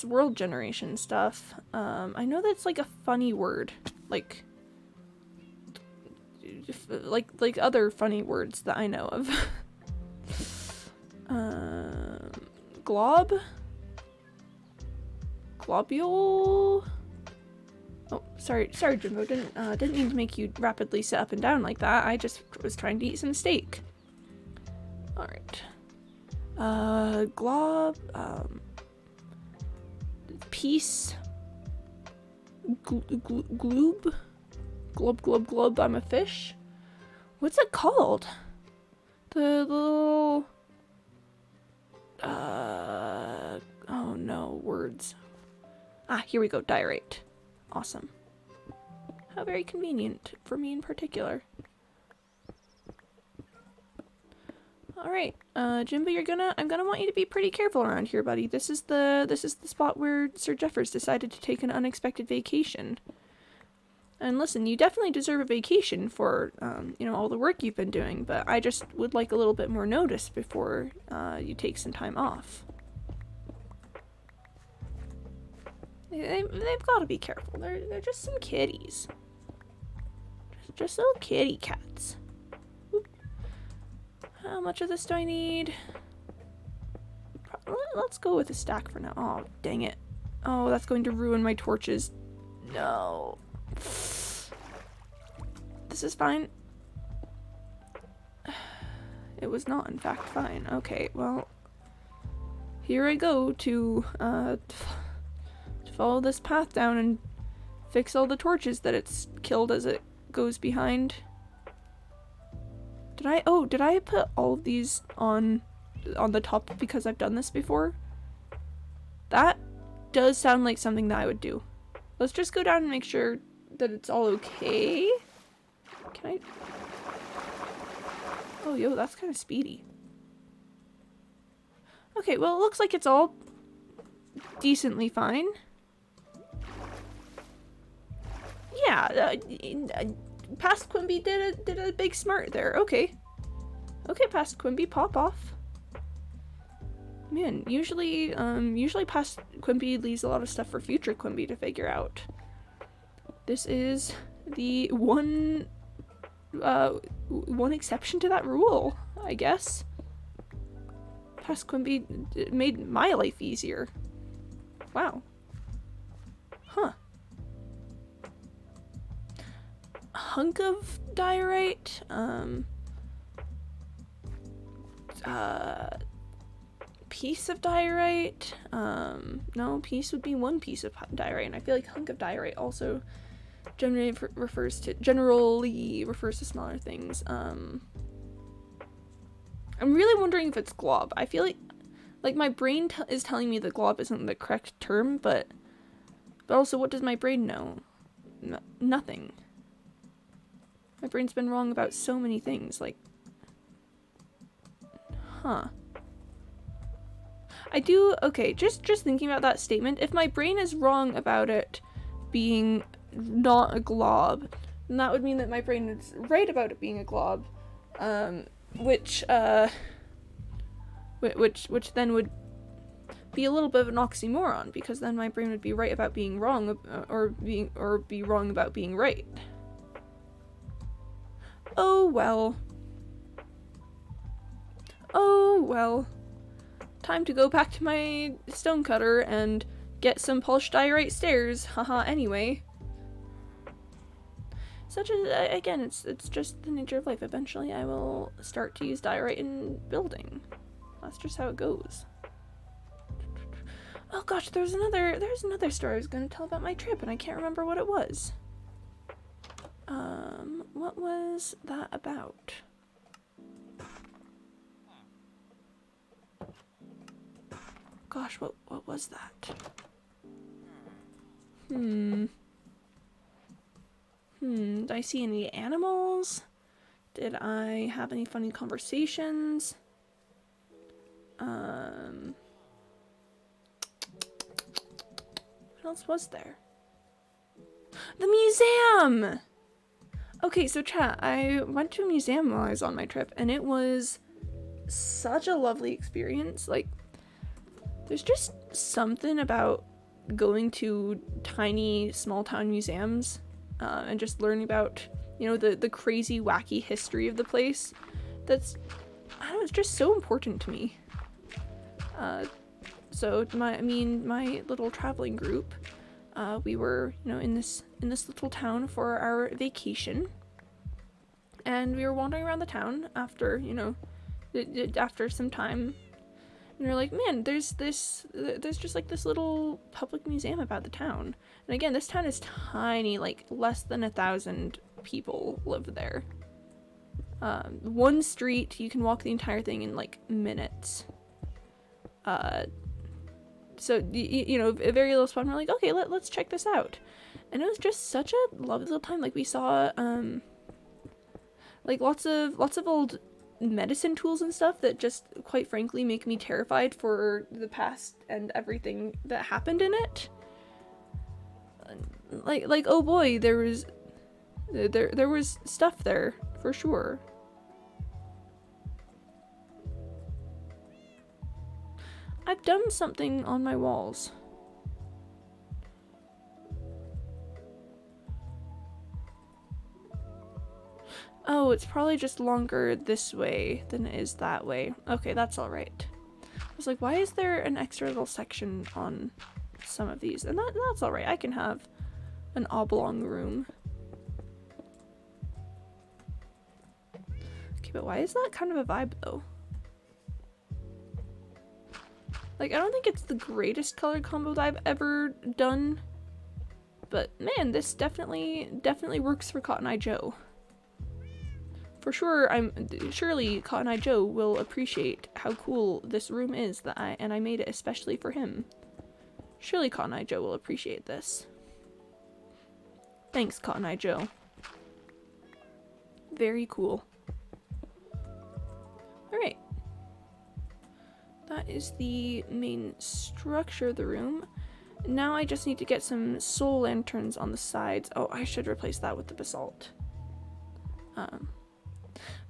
world generation stuff. I know that's like a funny word, like like other funny words that I know of. Glob? Globule? Oh, sorry, Jimbo. Didn't mean to make you rapidly sit up and down like that. I just was trying to eat some steak. All right. Glob. Peace. Gloob. Glub. I'm a fish. What's it called? The little. Oh no, words. Ah, here we go. Diorite. Awesome. How very convenient for me in particular. Alright, Jimbo, I'm gonna want you to be pretty careful around here, buddy. This is the spot where Sir Jeffers decided to take an unexpected vacation. And listen, you definitely deserve a vacation for, you know, all the work you've been doing, but I just would like a little bit more notice before, you take some time off. They've got to be careful. They're just some kitties. Just little kitty cats. Oop. How much of this do I need? Let's go with a stack for now. Oh, dang it. Oh, that's going to ruin my torches. No. This is fine. It was not, in fact, fine. Okay, well, here I go to follow this path down and fix all the torches that it's killed as it goes behind. Did I put all of these on the top because I've done this before? That does sound like something that I would do. Let's just go down and make sure that it's all okay. Can I? Oh, yo, that's kind of speedy. Okay, well, it looks like it's all decently fine. Yeah, past Quimby did a big smart there. Okay. Okay, past Quimby, pop off. Man, usually past Quimby leaves a lot of stuff for future Quimby to figure out. This is the one exception to that rule, I guess. Past Quimby made my life easier. Wow. Huh. Hunk of diorite, piece of diorite, no, piece would be one piece of diorite, and I feel like hunk of diorite also generally refers to smaller things. I'm really wondering if it's glob. I feel like my brain is telling me that glob isn't the correct term, but also what does my brain know? Nothing. My brain's been wrong about so many things, like, huh. I do, okay, just thinking about that statement, if my brain is wrong about it being not a glob, then that would mean that my brain is right about it being a glob, which then would be a little bit of an oxymoron, because then my brain would be right about being wrong, or be wrong about being right. Oh well. Oh well. Time to go back to my stonecutter and get some polished diorite stairs. Haha, anyway. Again, it's just the nature of life. Eventually I will start to use diorite in building. That's just how it goes. Oh gosh, there's another story I was gonna tell about my trip and I can't remember what it was. What was that about? Gosh, what was that? Did I see any animals? Did I have any funny conversations? What else was there? The museum! Okay, so chat, I went to a museum while I was on my trip, and it was such a lovely experience. Like, there's just something about going to tiny, small-town museums, and just learning about, you know, the crazy, wacky history of the place. That's, I don't know, it's just so important to me. So my little traveling group, we were, you know, in this little town for our vacation, and we were wandering around the town after, you know, after some time, and we are like, man, there's just like this little public museum about the town. And again, this town is tiny, like less than 1,000 people live there. One street, you can walk the entire thing in like minutes. So you know, a very little spot. And we're like, okay, let's check this out. And it was just such a lovely little time. Like we saw like lots of old medicine tools and stuff that just quite frankly make me terrified for the past and everything that happened in it. Like oh boy, there was stuff there for sure. I've done something on my walls. Oh, it's probably just longer this way than it is that way. Okay, that's alright. I was like, why is there an extra little section on some of these? And that's alright. I can have an oblong room. Okay, but why is that kind of a vibe though? Like, I don't think it's the greatest color combo that I've ever done, but man, this definitely works for Cotton Eye Joe. For sure, surely Cotton Eye Joe will appreciate how cool this room is that I made it especially for him. Surely Cotton Eye Joe will appreciate this. Thanks, Cotton Eye Joe. Very cool. Alright. That is the main structure of the room. Now I just need to get some soul lanterns on the sides. Oh, I should replace that with the basalt.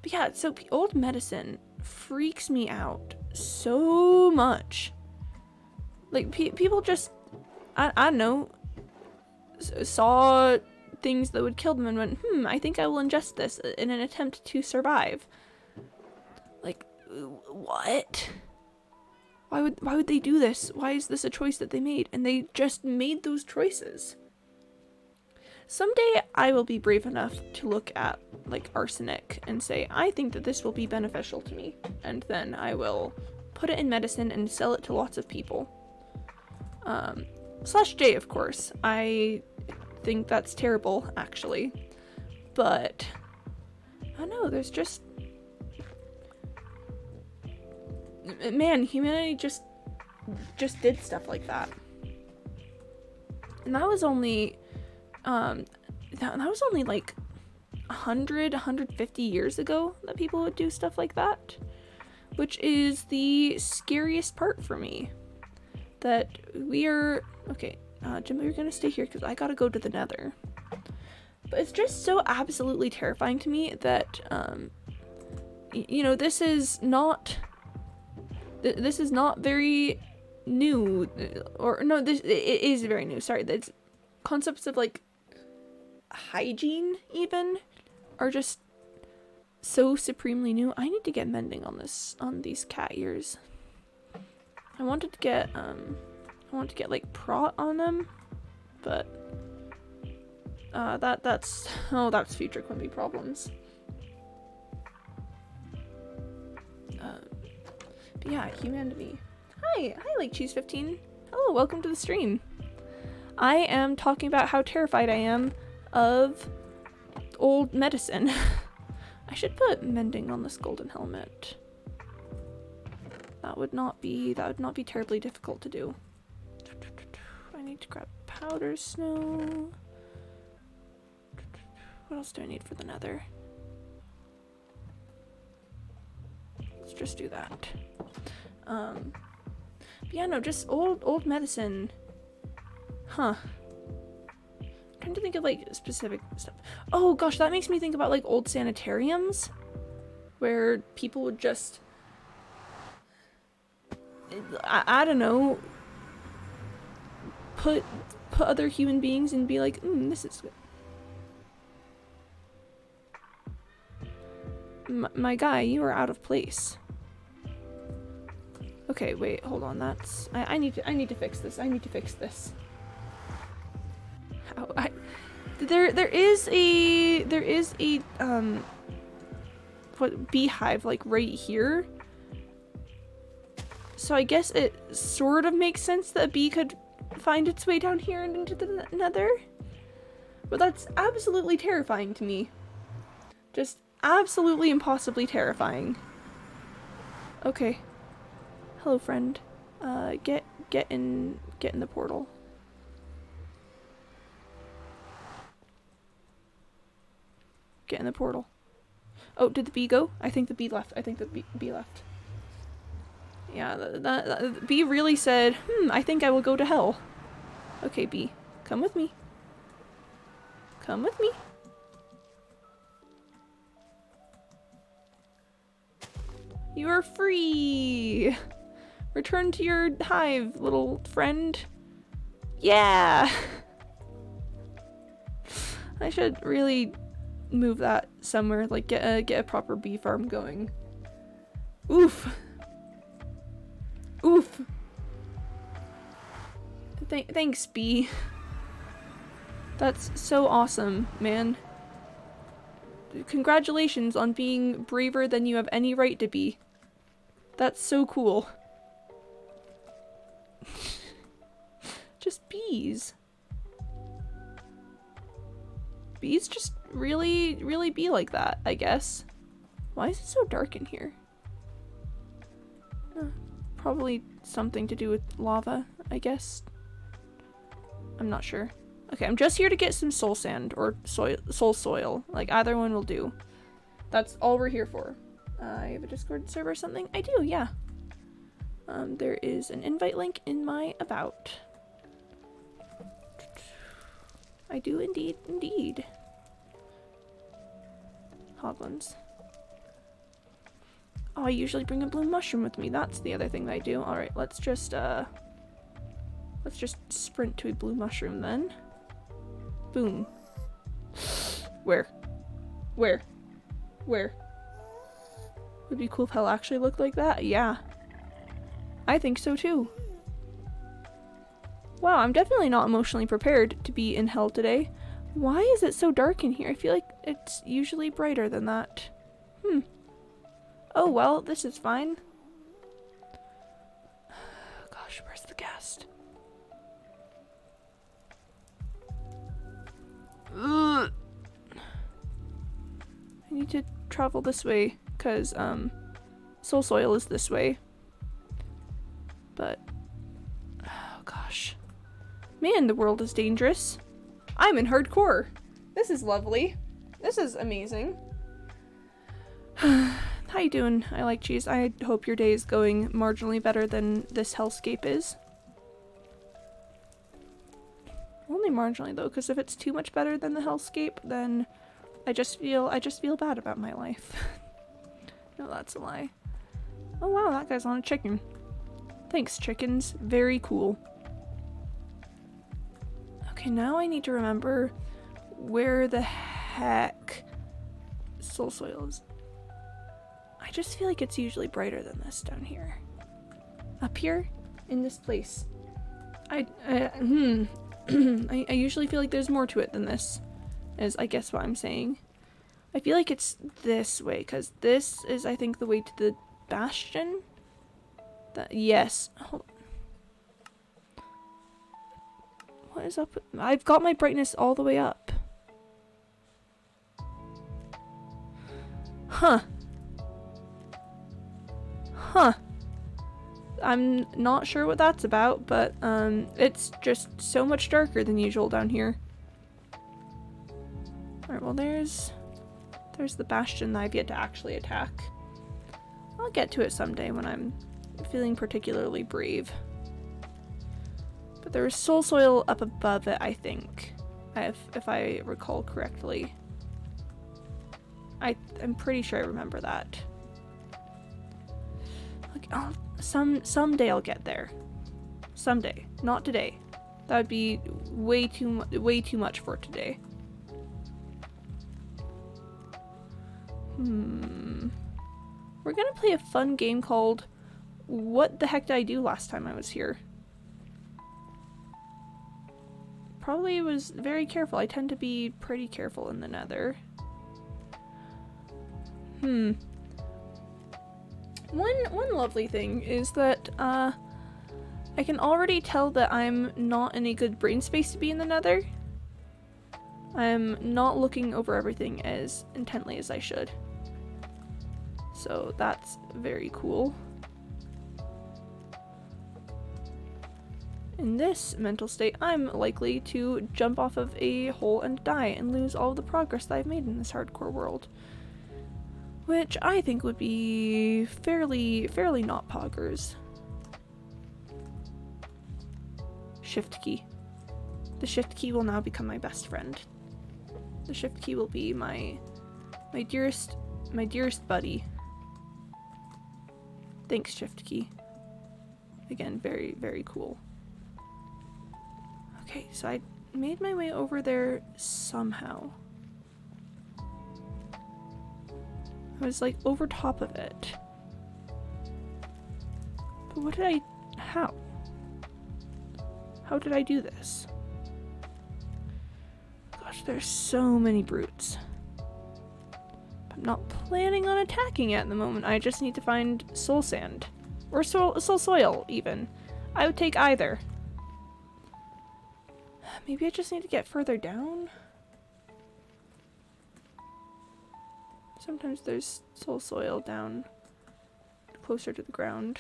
But yeah, so old medicine freaks me out so much. Like, people just, I don't know, saw things that would kill them and went, I think I will ingest this in an attempt to survive. Like, what? Why would they do this? Why is this a choice that they made? And they just made those choices. Someday I will be brave enough to look at like arsenic and say, I think that this will be beneficial to me. And then I will put it in medicine and sell it to lots of people. /J, of course. I think that's terrible, actually. But I don't know, there's just, man, humanity just did stuff like that. And that was only that was only like 150 years ago that people would do stuff like that, which is the scariest part for me. That we are okay, Jim, you're gonna stay here because I gotta go to the Nether. But it's just so absolutely terrifying to me that you know, this is not very new, or no, it is very new. Sorry, that's concepts of like hygiene even are just so supremely new. I need to get mending on these cat ears. I wanted to get like prot on them, but that's future Quimby problems. But yeah, humanity. Hi, like Cheese 15. Hello, welcome to the stream. I am talking about how terrified I am of old medicine. I should put mending on this golden helmet. That would not be terribly difficult to do. I need to grab powder snow. What else do I need for the Nether? Let's just do that. But yeah, no, just old medicine. Huh. I'm trying to think of like specific stuff. Oh gosh, that makes me think about like old sanitariums where people would just, I don't know, put other human beings and be like, this is good. My guy, you are out of place. Okay, wait, hold on. That's I need to fix this. I need to fix this. How there is a what beehive like right here. So I guess it sort of makes sense that a bee could find its way down here and into the nether. But that's absolutely terrifying to me. Just absolutely impossibly terrifying. Okay. Hello, friend. Get in the portal. Get in the portal. Oh, did the bee go? I think the bee left. I think the bee left. Yeah, the bee really said, I think I will go to hell. Okay, bee. Come with me. Come with me. You are free! Return to your hive, little friend. Yeah! I should really move that somewhere, like get a proper bee farm going. Oof! Oof! Thanks, bee. That's so awesome, man. Congratulations on being braver than you have any right to be. That's so cool. Just bees. Bees just really be like that, I guess. Why is it so dark in here? Probably something to do with lava, I guess. I'm not sure. Okay, I'm just here to get some soul sand or soul soil. Like, either one will do. That's all we're here for. I have a Discord server or something? I do, yeah. There is an invite link in my about. I do indeed. Hoglins. Oh, I usually bring a blue mushroom with me. That's the other thing that I do. Alright, let's just sprint to a blue mushroom then. Boom. Where? Would be cool if hell actually looked like that. Yeah. I think so too. Wow, I'm definitely not emotionally prepared to be in hell today. Why is it so dark in here? I feel like it's usually brighter than that. Oh well, this is fine. Gosh, where's the guest? Ugh. I need to travel this way, because, soul soil is this way. But, oh gosh. Man, the world is dangerous. I'm in hardcore. This is lovely. This is amazing. How you doing? I like cheese. I hope your day is going marginally better than this hellscape is. Only marginally though, because if it's too much better than the hellscape, then I just feel bad about my life. No, that's a lie. Oh wow, that guy's on a chicken. Thanks, chickens. Very cool. Okay, now I need to remember where the heck soul soil is. I just feel like it's usually brighter than this down here. Up here? In this place. I usually feel like there's more to it than this, is I guess what I'm saying. I feel like it's this way, because this is, I think, the way to the bastion? Yes. Hold on. What is up? I've got my brightness all the way up. Huh. I'm not sure what that's about, but it's just so much darker than usual down here. Alright, well there's the bastion that I've yet to actually attack. I'll get to it someday when I'm feeling particularly brave. But there's soul soil up above it, I think. If I recall correctly. I'm pretty sure I remember that. Like, someday I'll get there. Someday, not today. That would be way too much for today. We're gonna play a fun game called What the Heck Did I Do Last Time I Was Here? Probably was very careful. I tend to be pretty careful in the Nether. One lovely thing is that I can already tell that I'm not in a good brain space to be in the Nether. I'm not looking over everything as intently as I should. So that's very cool. In this mental state, I'm likely to jump off of a hole and die and lose all of the progress that I've made in this hardcore world. Which I think would be fairly not poggers. Shift key. The shift key will now become my best friend. The shift key will be my dearest buddy. Thanks, shift key. Again, very cool. Okay, so I made my way over there somehow. I was like over top of it. But how? How did I do this? Gosh, there's so many brutes. I'm not planning on attacking it at the moment. I just need to find soul sand. Or soul soil, even. I would take either. Maybe I just need to get further down? Sometimes there's soul soil down closer to the ground.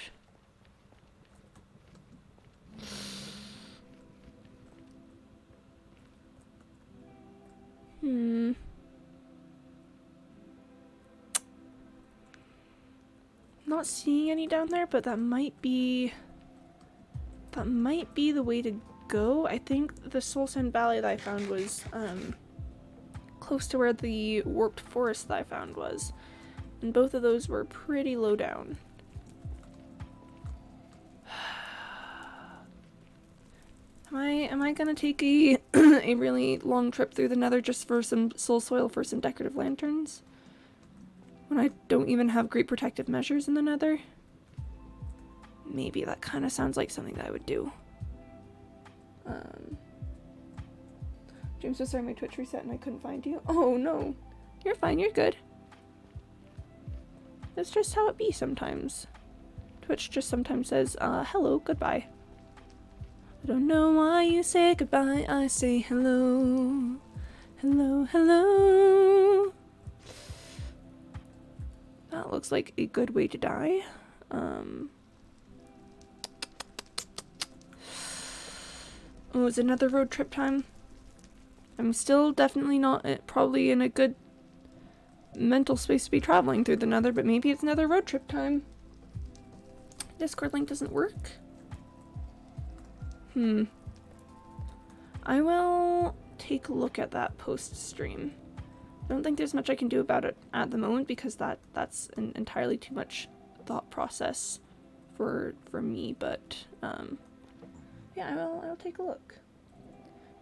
Not seeing any down there, but that might be the way to go. I think the soul sand valley that I found was close to where the warped forest that I found was, and both of those were pretty low down. Am I gonna take a a really long trip through the Nether just for some soul soil for some decorative lanterns when I don't even have great protective measures in the Nether? Maybe that kind of sounds like something that I would do. James, so sorry, my Twitch reset and I couldn't find you. Oh no, you're fine, you're good. That's just how it be sometimes. Twitch just sometimes says, hello, goodbye. I don't know why you say goodbye, I say hello. Hello, hello. That looks like a good way to die. Oh, it's another road trip time. I'm still definitely not probably in a good mental space to be traveling through the Nether, but maybe it's another road trip time. Discord link doesn't work. I will take a look at that post-stream. I don't think there's much I can do about it at the moment because that's an entirely too much thought process for me, but yeah, I'll take a look.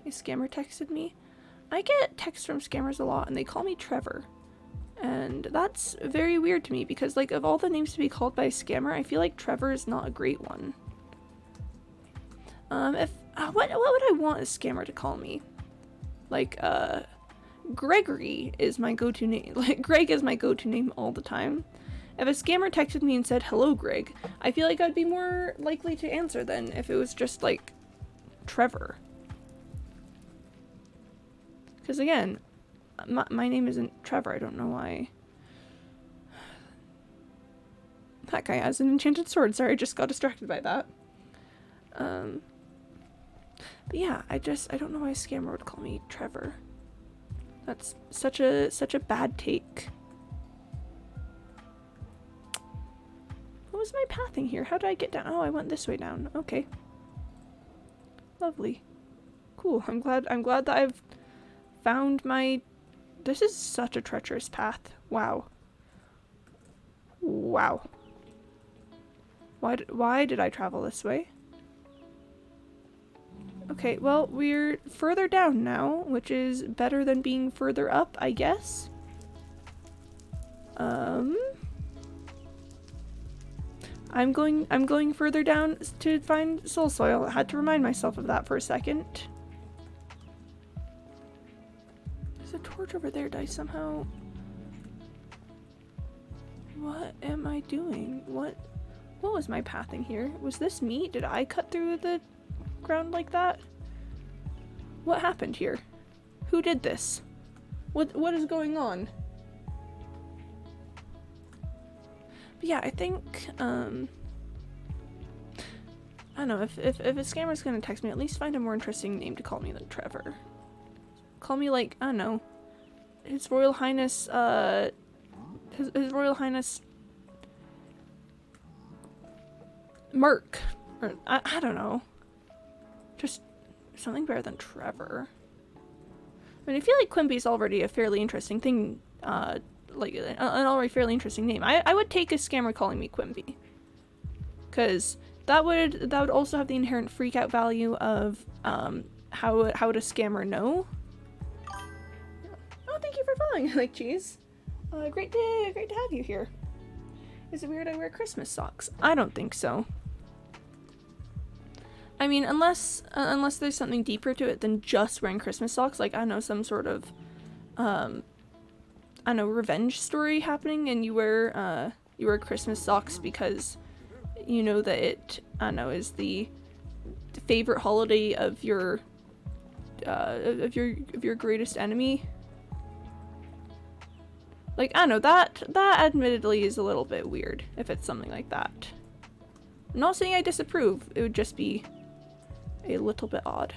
A scammer texted me. I get texts from scammers a lot and they call me Trevor. And that's very weird to me because, like, of all the names to be called by a scammer, I feel like Trevor is not a great one. What would I want a scammer to call me? Like, Gregory is my go-to name. Like, Greg is my go-to name all the time. If a scammer texted me and said, hello, Greg, I feel like I'd be more likely to answer than if it was just, like, Trevor. Because, again, my name isn't Trevor. I don't know why. That guy has an enchanted sword. Sorry, I just got distracted by that. But yeah, I don't know why a scammer would call me Trevor. That's such a bad take. What was my pathing here? How did I get down? Oh, I went this way down. Okay. Lovely. Cool. I'm glad that I've found my... This is such a treacherous path. Wow. Wow. Why did I travel this way? Okay, well, we're further down now, which is better than being further up, I guess. I'm going further down to find soul soil. I had to remind myself of that for a second. There's a torch over there. Did I somehow... What am I doing? What was my pathing here? Was this me? Did I cut through the ground like that? What happened here? Who did this? What is going on? But yeah, I think, I don't know, if a scammer's gonna text me, at least find a more interesting name to call me than Trevor. Call me, like, I don't know, His Royal Highness, His Royal Highness Mark. Or, I don't know. Just something better than Trevor. I mean, I feel like Quimby's already a fairly interesting thing, like an already fairly interesting name. I would take a scammer calling me Quimby, because that would also have the inherent freak out value of how would a scammer know? Oh, thank you for following. Like cheese. Great to have you here. Is it weird I wear Christmas socks? I don't think so. I mean, unless there's something deeper to it than just wearing Christmas socks, like I know some sort of I don't know, revenge story happening, and you wear Christmas socks because you know that it, I don't know, is the favorite holiday of your greatest enemy. Like, I don't know, that admittedly is a little bit weird if it's something like that. I'm not saying I disapprove, it would just be a little bit odd.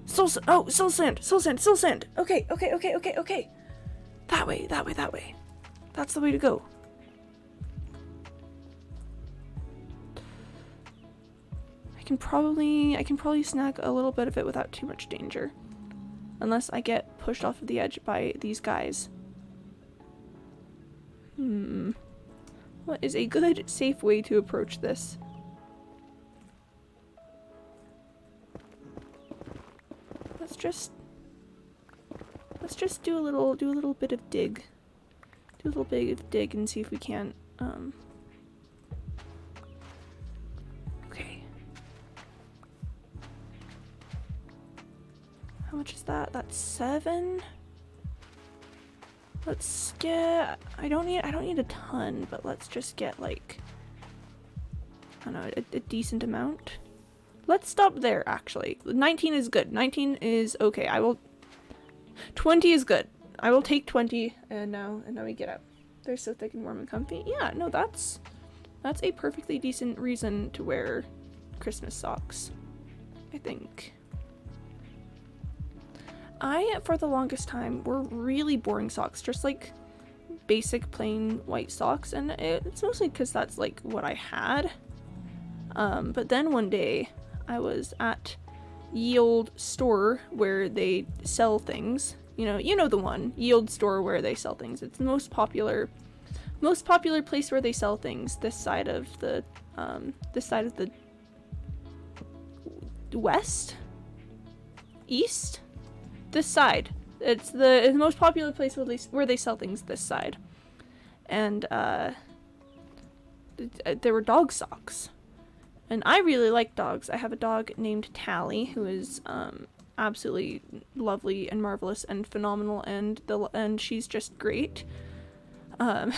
Soul sand. Okay. That way. That's the way to go. I can probably snag a little bit of it without too much danger. Unless I get pushed off of the edge by these guys. What is a good, safe way to approach this? Let's just do a little bit of dig. Do a little bit of dig and see if we can't, okay. How much is that? That's 7? Let's get, I don't need a ton, but let's just get like, I don't know, a decent amount. Let's stop there, actually. 19 is good. 19 is okay. 20 is good. I will take 20, and now we get out. They're so thick and warm and comfy. Yeah, no, that's a perfectly decent reason to wear Christmas socks, I think. For the longest time, were really boring socks, just like basic plain white socks, and it's mostly because that's like what I had. But then one day, I was at ye old store where they sell things. You know the one, ye old store where they sell things. It's the most popular place where they sell things this side of the west, east, this side. It's the most popular place where they sell things this side, and there were dog socks. And I really like dogs. I have a dog named Tally, who is absolutely lovely and marvelous and phenomenal, and she's just great. So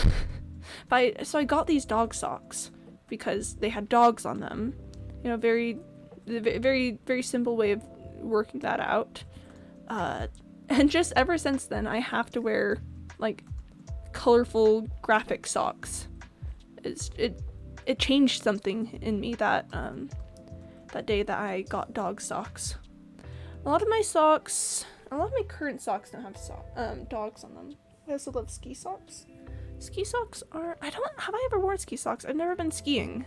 I got these dog socks because they had dogs on them. You know, very, very simple way of working that out. And just ever since then, I have to wear like colorful graphic socks. It changed something in me that day that I got dog socks. A lot of my current socks don't have dogs on them. I also love ski socks. Ski socks have I ever worn ski socks? I've never been skiing.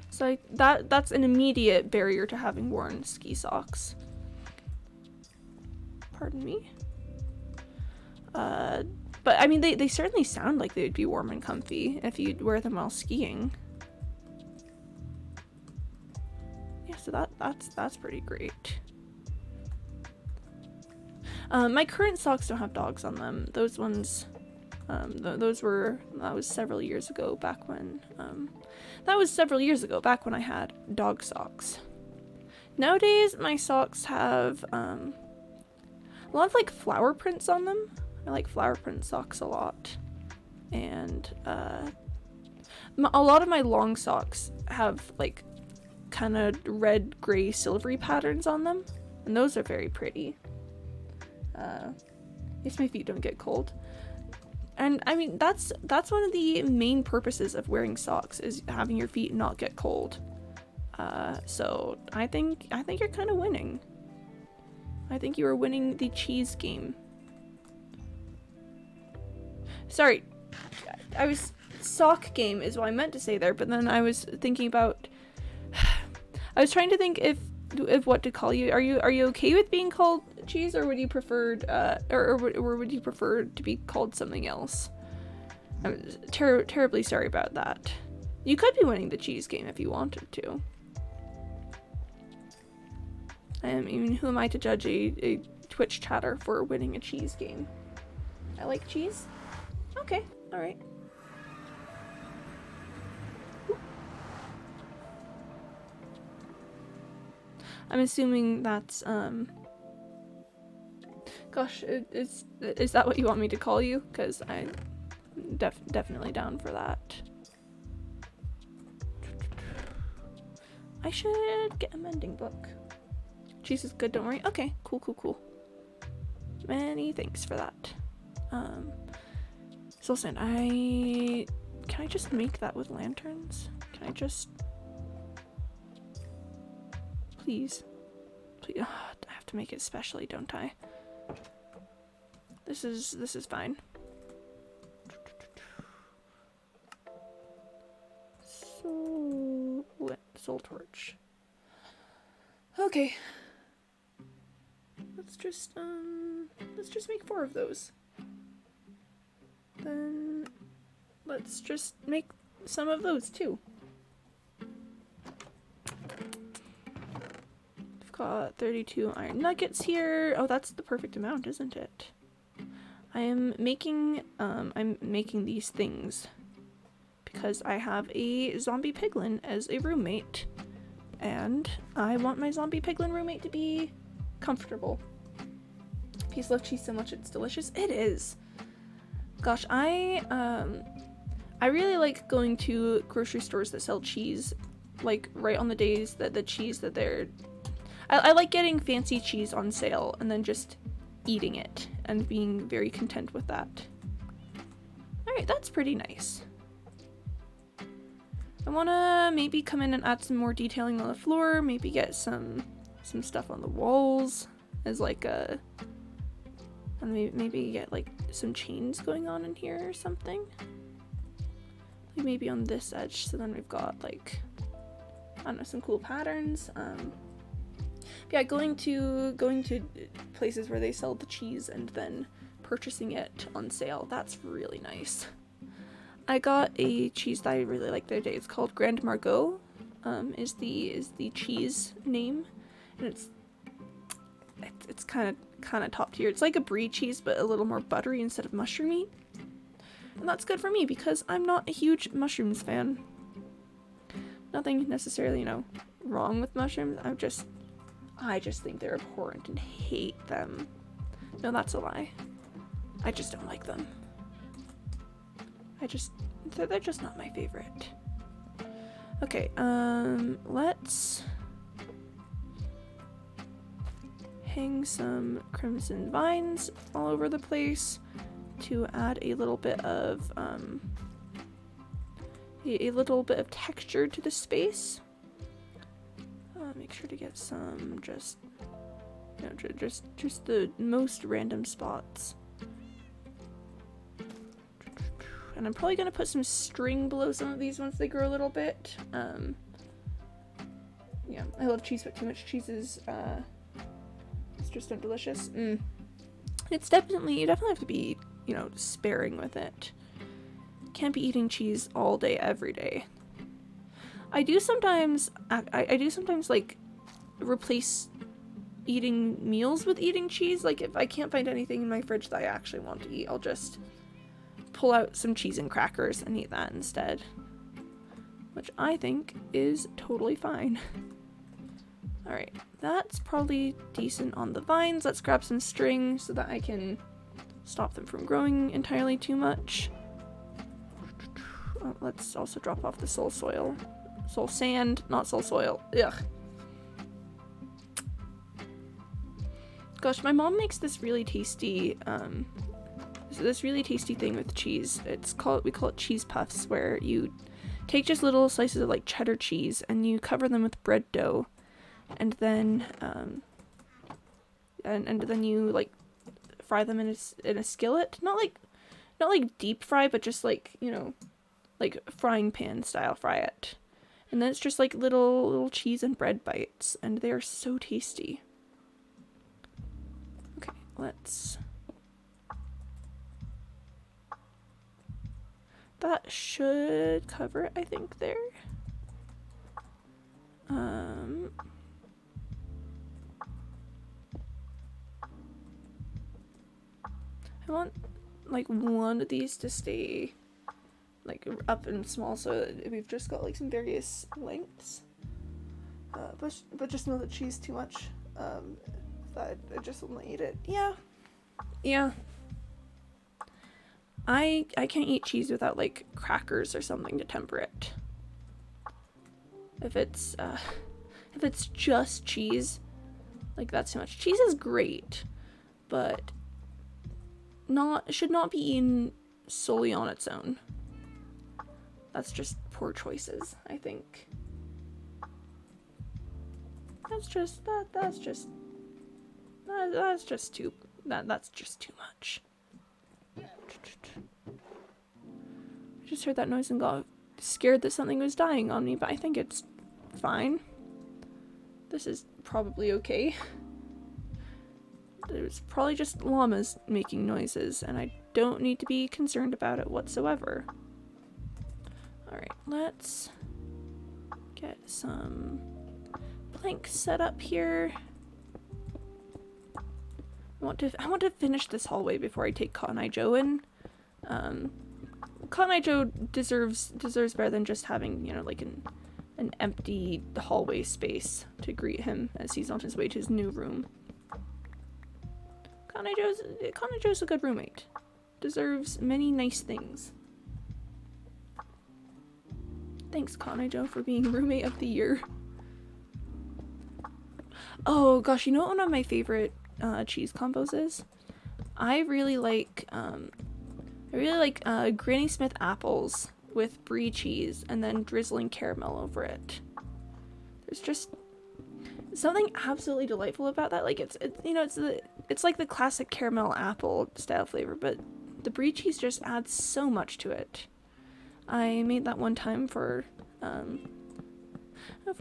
So that's an immediate barrier to having worn ski socks. Pardon me. But I mean, they certainly sound like they would be warm and comfy if you'd wear them while skiing. Yeah, so that's pretty great. My current socks don't have dogs on them. Those ones, that was several years ago back when, I had dog socks. Nowadays, my socks have, a lot of, like, flower prints on them. I like flower print socks a lot. And, a lot of my long socks have, like, kind of red, gray, silvery patterns on them. And those are very pretty. At least my feet don't get cold. And I mean, that's one of the main purposes of wearing socks, is having your feet not get cold. So I think you're kind of winning. I think you are winning the cheese game. Sorry, sock game is what I meant to say there, but then I was thinking about, I was trying to think if what to call you. Are you okay with being called cheese, or would you prefer, or would you prefer to be called something else? I'm terribly sorry about that. You could be winning the cheese game if you wanted to. I mean, who am I to judge a Twitch chatter for winning a cheese game? I like cheese. Okay, all right. I'm assuming that's, gosh, is that what you want me to call you? Because I'm definitely down for that. I should get a mending book. Cheese is good, don't worry. Okay, cool. Many thanks for that. Solsand, can I just make that with lanterns? Can I just... Please. Oh, I have to make it specially, don't I? This is fine. Soul torch. Okay. Let's just make 4 of those. Then let's just make some of those too. I've got 32 iron nuggets here. Oh, that's the perfect amount, isn't it? I'm making these things because I have a zombie piglin as a roommate, and I want my zombie piglin roommate to be comfortable. Peace, love cheese so much it's delicious. It is. Gosh, I really like going to grocery stores that sell cheese, like right on the days that the cheese that they're... I like getting fancy cheese on sale and then just eating it and being very content with that. Alright, that's pretty nice. I wanna maybe come in and add some more detailing on the floor, maybe get some stuff on the walls as like a... And maybe get like some chains going on in here or something. Like maybe on this edge, so then we've got like, I don't know, some cool patterns. But yeah, going to places where they sell the cheese and then purchasing it on sale, that's really nice. I got a cheese that I really like the other day. It's called Grand Margot, is the cheese name, and it's kind of top tier. It's like a brie cheese, but a little more buttery instead of mushroomy. And that's good for me because I'm not a huge mushrooms fan. Nothing necessarily, wrong with mushrooms. I just think they're abhorrent and hate them. No, that's a lie. I just don't like them. They're just not my favorite. Okay, let's hang some crimson vines all over the place to add a little bit of texture to the space. Make sure to get some just the most random spots. And I'm probably gonna put some string below some of these once they grow a little bit. Yeah, I love cheese, but too much cheese is it's just not delicious. It's definitely, you definitely have to be, sparing with it. Can't be eating cheese all day, every day. I do sometimes like replace eating meals with eating cheese. Like, if I can't find anything in my fridge that I actually want to eat, I'll just pull out some cheese and crackers and eat that instead. Which I think is totally fine. Alright, that's probably decent on the vines. Let's grab some string so that I can stop them from growing entirely too much. Oh, let's also drop off the soul soil. Soul sand, not soul soil. Ugh. Gosh, my mom makes this really tasty, this really tasty thing with cheese. We call it cheese puffs, where you take just little slices of like cheddar cheese and you cover them with bread dough, and then and then you like fry them in a skillet. Not like deep fry, but just like, you know, like frying pan style fry it. And then it's just like little cheese and bread bites, and they are so tasty. Okay, let's... That should cover it, I think, there. I want like one of these to stay like up and small, so we've just got like some various lengths. But just know that cheese too much. That I just won't eat it. Yeah. I can't eat cheese without like crackers or something to temper it. If it's just cheese, like that's too much. Cheese is great, but should not be eaten solely on its own. That's just poor choices, I think. That's just too much. I just heard that noise and got scared that something was dying on me, but I think it's fine. This is probably okay. There's probably just llamas making noises, and I don't need to be concerned about it whatsoever. Alright, let's get some planks set up here. I want to finish this hallway before I take Cotton Eye Joe in. Cotton Eye Joe deserves better than just having, you know, like an empty hallway space to greet him as he's on his way to his new room. Cotton Eye Joe's a good roommate. Deserves many nice things. Thanks, Cotton Eye Joe, for being roommate of the year. Oh gosh, you know what one of my favorite cheese combos is? I really like Granny Smith apples with brie cheese and then drizzling caramel over it. There's just something absolutely delightful about that. Like it's like the classic caramel apple style flavor, but the brie cheese just adds so much to it. I made that one time for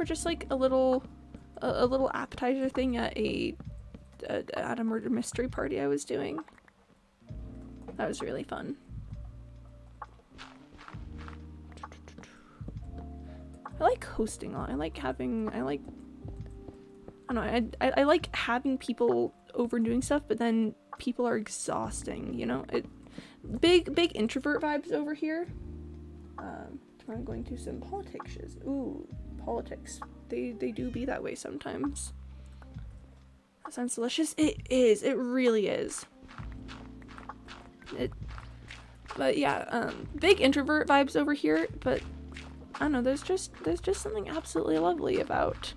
just like a little appetizer thing at a murder mystery party I was doing. That was really fun. I like hosting on. I like having people over and doing stuff, but then people are exhausting, you know? Big introvert vibes over here. I'm going to some politics. Ooh, politics. They do be that way sometimes. That sounds delicious. It is. It really is. But yeah, big introvert vibes over here, but I don't know, there's just something absolutely lovely about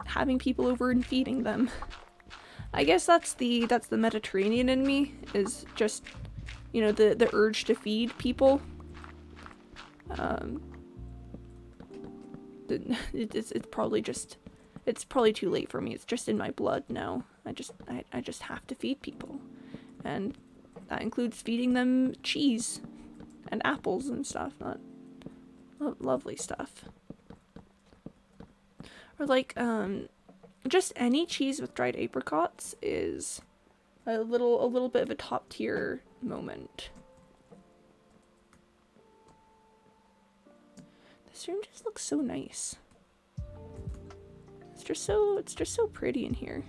having people over and feeding them. I guess that's the Mediterranean in me, is just, you know, the urge to feed people. It's probably too late for me. It's just in my blood now. I just have to feed people. And that includes feeding them cheese and apples and stuff. Lovely stuff. Or like, just any cheese with dried apricots is a little bit of a top tier moment. This room just looks so nice. It's just so pretty in here.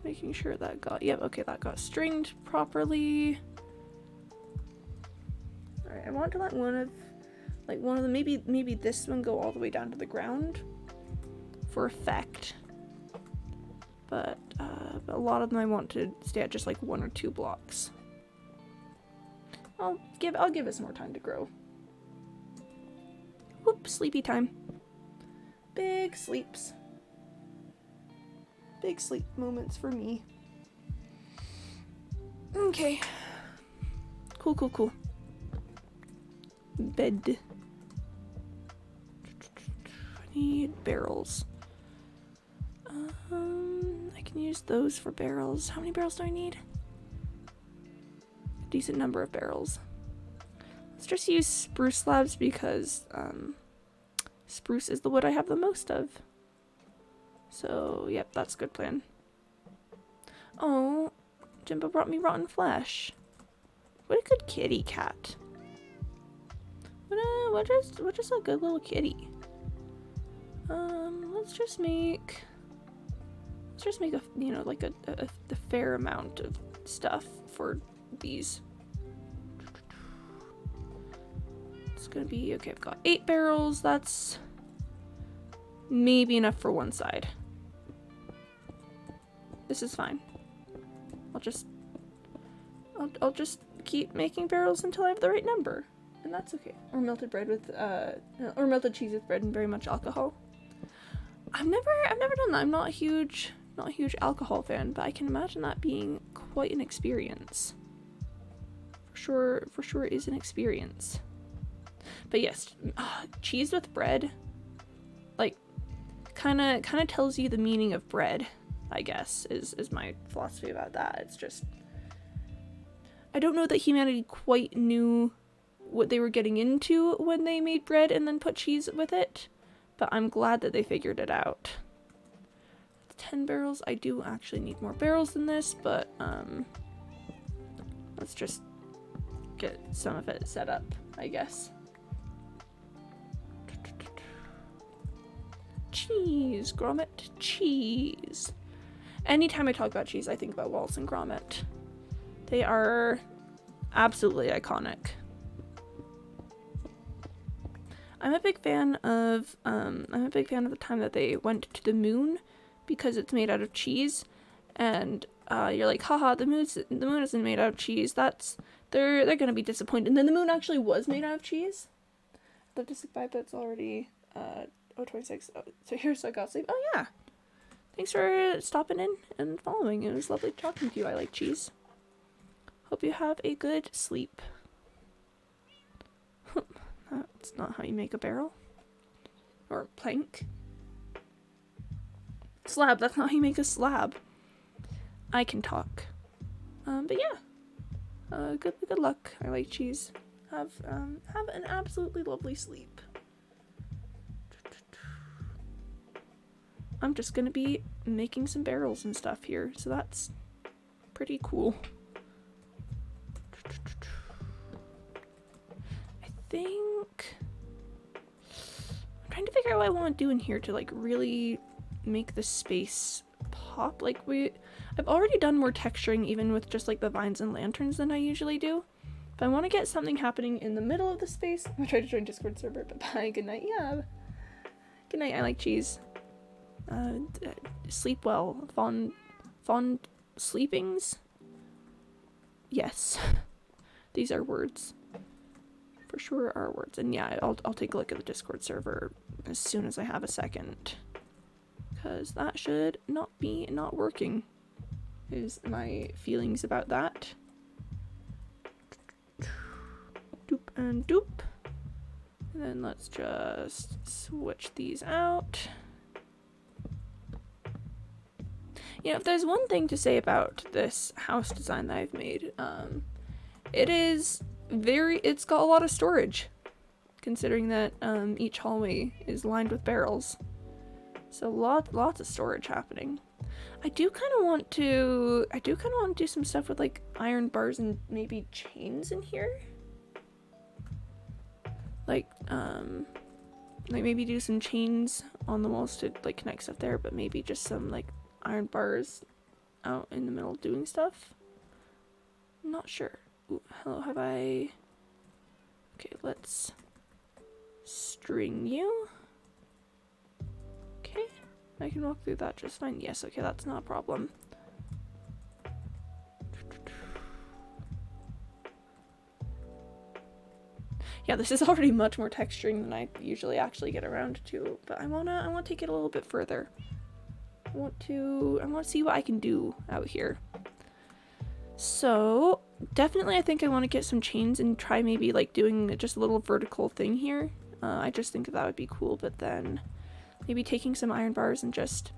making sure that got, yep, okay, that got stringed properly. Alright, I want to let one of the, maybe this one go all the way down to the ground for effect. But a lot of them I want to stay at just like 1 or 2 blocks. I'll give it some more time to grow. Whoop, sleepy time. Big sleeps. Big sleep moments for me. Okay. Cool. Bed. I need barrels. I can use those for barrels. How many barrels do I need? A decent number of barrels. Let's just use spruce slabs because spruce is the wood I have the most of. So, yep, that's a good plan. Oh, Jimbo brought me rotten flesh. What a good kitty cat. What just a good little kitty. Let's just make a, you know, like a fair amount of stuff for these. It's gonna be, okay, I've got 8 barrels. That's maybe enough for one side. This is fine. I'll just keep making barrels until I have the right number. And that's okay. Or melted bread with, or melted cheese with bread and very much alcohol. I've never done that. I'm not a huge alcohol fan, but I can imagine that being quite an experience. For sure it is an experience. But yes, cheese with bread, like, kind of tells you the meaning of bread, I guess, is my philosophy about that. It's just, I don't know that humanity quite knew what they were getting into when they made bread and then put cheese with it, but I'm glad that they figured it out. 10 barrels. I do actually need more barrels than this, but let's just get some of it set up, I guess. Cheese, grommet, cheese. Anytime I talk about cheese, I think about Wallace and Gromit. They are absolutely iconic. I'm a big fan of the time that they went to the moon because it's made out of cheese, and you're like, haha, the moon isn't made out of cheese. They're gonna be disappointed. And then the moon actually was made out of cheese. The Disc Vibe, that's already 026. So here's so I got sleep. Oh yeah. Thanks for stopping in and following. It was lovely talking to you. I like cheese. Hope you have a good sleep. That's not how you make a barrel. Or plank. Slab, that's not how you make a slab. I can talk. But yeah. Good luck. I like cheese. Have an absolutely lovely sleep. I'm just gonna be making some barrels and stuff here, so that's pretty cool. I think I'm trying to figure out what I want to do in here to like really make the space pop. Like I've already done more texturing even with just like the vines and lanterns than I usually do. But I want to get something happening in the middle of the space. I'm gonna try to join Discord server, but bye, good night. Yeah. Good night, I like cheese. Sleep well. Fond sleepings? Yes. These are words. For sure are words. And yeah, I'll take a look at the Discord server as soon as I have a second. Because that should not be not working. Is my feelings about that. Doop and doop. And then let's just switch these out. You know, if there's one thing to say about this house design that I've made, it's got a lot of storage, considering that each hallway is lined with barrels. So lots of storage happening. I do kind of want to do some stuff with like iron bars and maybe chains in here. Like maybe do some chains on the walls to like connect stuff there, but maybe just some like iron bars out in the middle doing stuff. I'm not sure. Ooh, hello, have I... Okay, let's string you. Okay, I can walk through that just fine. Yes, okay, that's not a problem. Yeah, this is already much more texturing than I usually actually get around to, but I wanna take it a little bit further. I want to see what I can do out here. So definitely I think I want to get some chains and try maybe like doing just a little vertical thing here. I just think that would be cool, but then maybe taking some iron bars and just,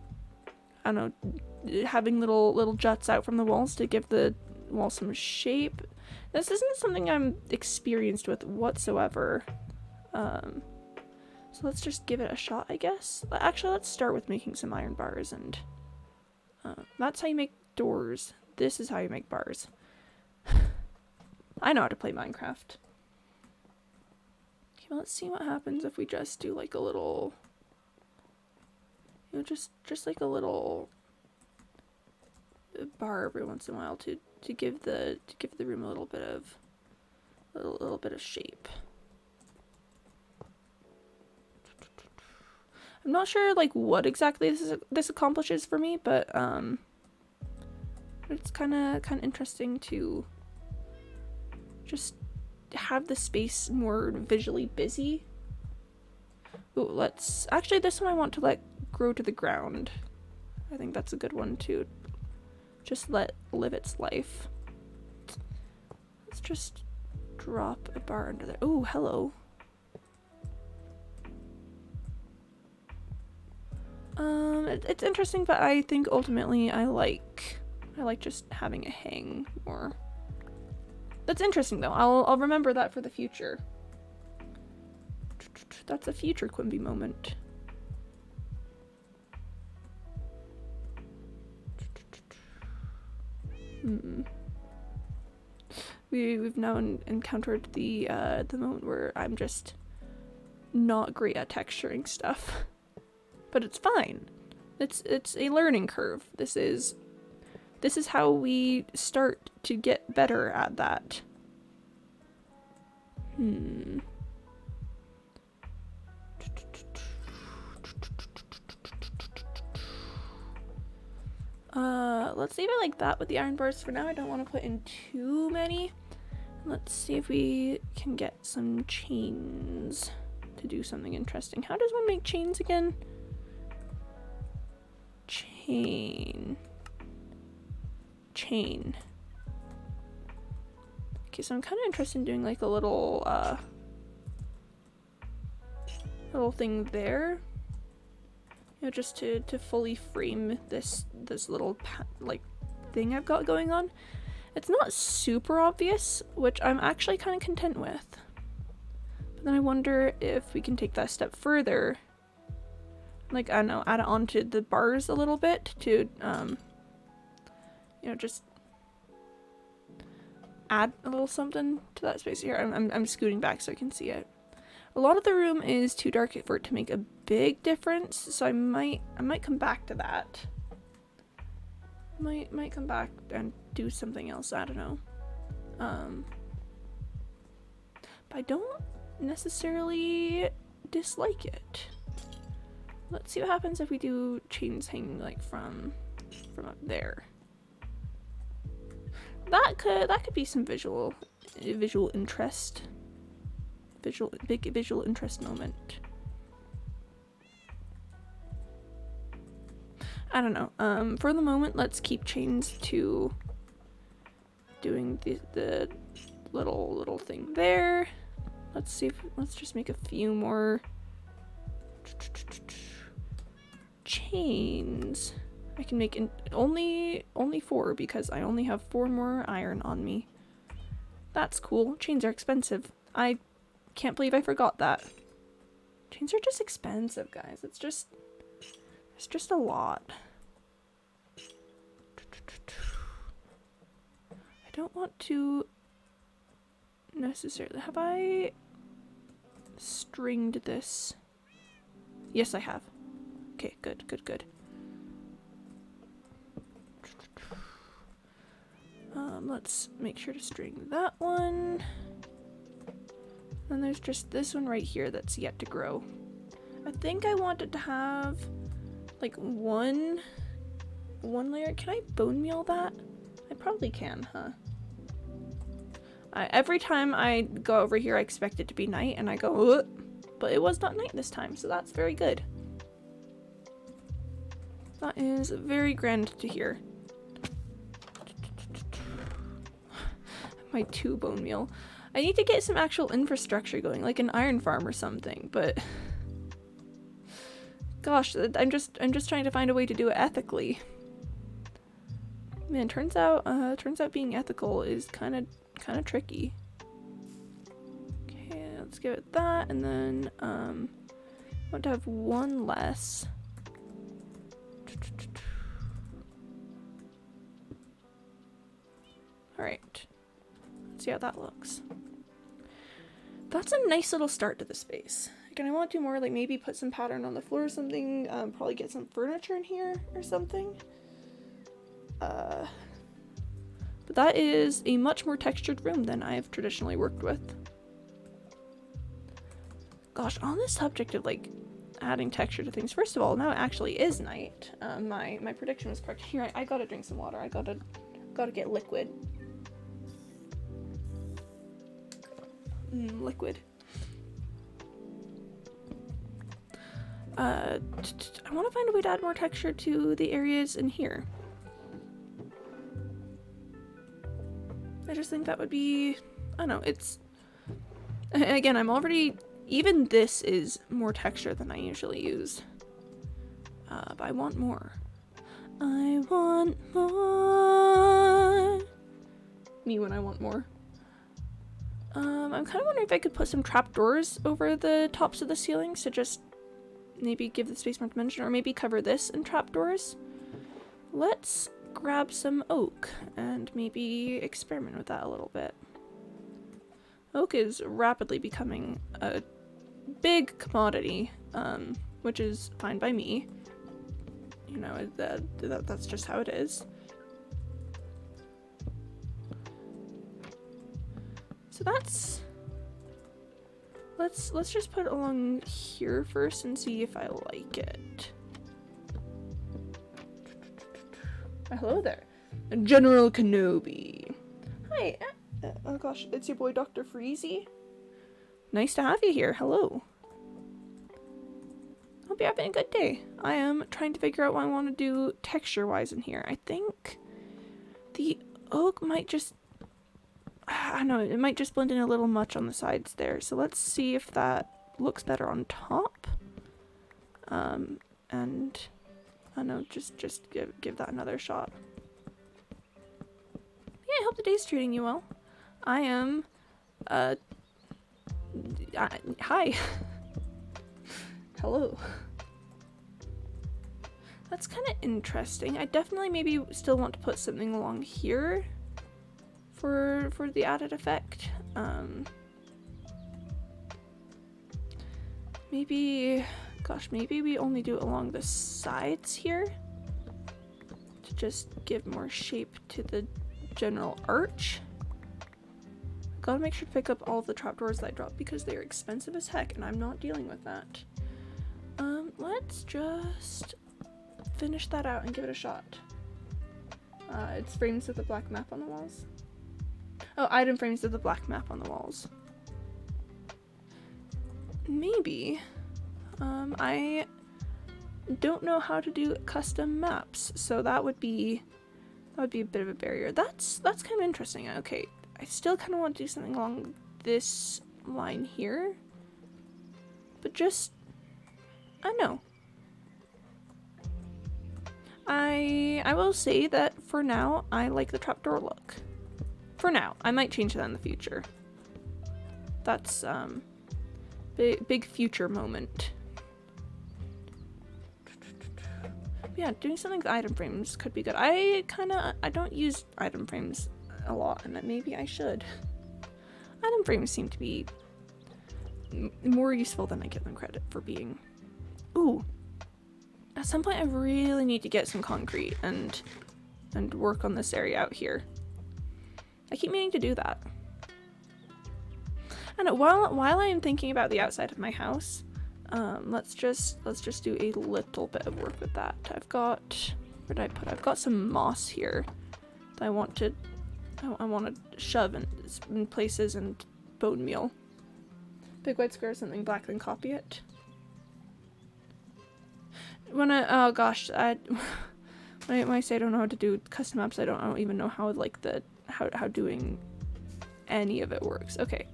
I don't know, having little juts out from the walls to give the wall some shape. This isn't something I'm experienced with whatsoever. So let's just give it a shot, I guess. Actually, let's start with making some iron bars, and that's how you make doors. This is how you make bars. I know how to play Minecraft. Okay, well, let's see what happens if we just do like a little, you know, just like a little bar every once in a while to give the room a little bit of shape. I'm not sure like what exactly this accomplishes for me, but it's kind of interesting to just have the space more visually busy. Ooh, let's actually, this one I want to let grow to the ground. I think that's a good one to just let live its life. Let's just drop a bar under there. Oh, hello. It's interesting, but I think ultimately I like just having a hang more. That's interesting though. I'll remember that for the future. That's a future Quimby moment. We've now encountered the moment where I'm just not great at texturing stuff. But it's fine. It's a learning curve. This is how we start to get better at that. Let's leave it like that with the iron bars for now. I don't want to put in too many. Let's see if we can get some chains to do something interesting. How does one make chains again? Chain. Okay, so I'm kind of interested in doing like a little thing there, you know, just to fully frame this little like thing I've got going on. It's not super obvious, which I'm actually kind of content with. But then I wonder if we can take that a step further. Like, I don't know, add it onto the bars a little bit to, you know, just add a little something to that space here. I'm scooting back so I can see it. A lot of the room is too dark for it to make a big difference, so I might come back to that. Might come back and do something else, I don't know. But I don't necessarily dislike it. Let's see what happens if we do chains hanging like from up there. That could be some visual interest. Big visual interest moment. I don't know. For the moment, let's keep chains to doing the little thing there. Let's see if let's just make a few more chains. I can make only 4 because I only have 4 more iron on me. That's cool. Chains are expensive. I can't believe I forgot that. Chains are just expensive, guys. It's just a lot. I don't want to necessarily... Have I stringed this? Yes, I have. Okay, good. Let's make sure to string that one. And there's just this one right here that's yet to grow. I think I wanted to have like one layer. Can I bone meal that? I probably can, huh? Every time I go over here, I expect it to be night, and I go, ugh, but it was not night this time, so that's very good. That is very grand to hear. My 2 bone meal. I need to get some actual infrastructure going, like an iron farm or something, but gosh, I'm just trying to find a way to do it ethically. Man, turns out being ethical is kind of tricky. Okay, let's give it that, and then I want to have 1 less. All right, let's see how that looks. That's a nice little start to the space. Again, I want to do more, like maybe put some pattern on the floor or something. Probably get some furniture in here or something. But that is a much more textured room than I've traditionally worked with. Gosh, on the subject of like adding texture to things, first of all, now it actually is night. My prediction was correct. Here, I gotta drink some water. I gotta get liquid. Liquid. I want to find a way to add more texture to the areas in here. I just think that would be, I don't know, it's, again, I'm already, even this is more texture than I usually use. But I want more. I want more. Me when I want more. I'm kind of wondering if I could put some trapdoors over the tops of the ceilings to just maybe give the space more dimension, or maybe cover this in trapdoors. Let's grab some oak and maybe experiment with that a little bit. Oak is rapidly becoming a big commodity, which is fine by me. You know, that's just how it is. So that's, let's just put it along here first and see if I like it. Hello there, General Kenobi. Hi. Oh gosh, it's your boy Dr. Freezy. Nice to have you here. Hello. Hope you're having a good day. I am trying to figure out what I want to do texture-wise in here. I think the oak might just, I don't know, it might just blend in a little much on the sides there. So let's see if that looks better on top. And I don't know, just give that another shot. Yeah, I hope the day's treating you well. I am, hi. Hello. That's kind of interesting. I definitely maybe still want to put something along here for the added effect. Maybe, gosh, maybe we only do it along the sides here to just give more shape to the general arch. Gotta make sure to pick up all of the trapdoors that I dropped because they are expensive as heck and I'm not dealing with that. Let's just finish that out and give it a shot. It's frames with the black map on the walls. Oh, item frames with the black map on the walls. Maybe. I don't know how to do custom maps, so that would be a bit of a barrier. That's kind of interesting. Okay, I still kind of want to do something along this line here, but just, I don't know. I will say that for now, I like the trapdoor look. For now, I might change that in the future. That's big future moment. Yeah, doing something with item frames could be good. I don't use item frames a lot, and maybe I should. Item frames seem to be more useful than I give them credit for being. Ooh, at some point I really need to get some concrete and work on this area out here. I keep meaning to do that. And while I am thinking about the outside of my house, let's just do a little bit of work with that. I've got, where did I put? I've got some moss here that I want to shove in places and bone meal. Big white square, something black, then copy it. When I, oh gosh, when I say I don't know how to do custom maps, I don't even know how like how doing any of it works. Okay.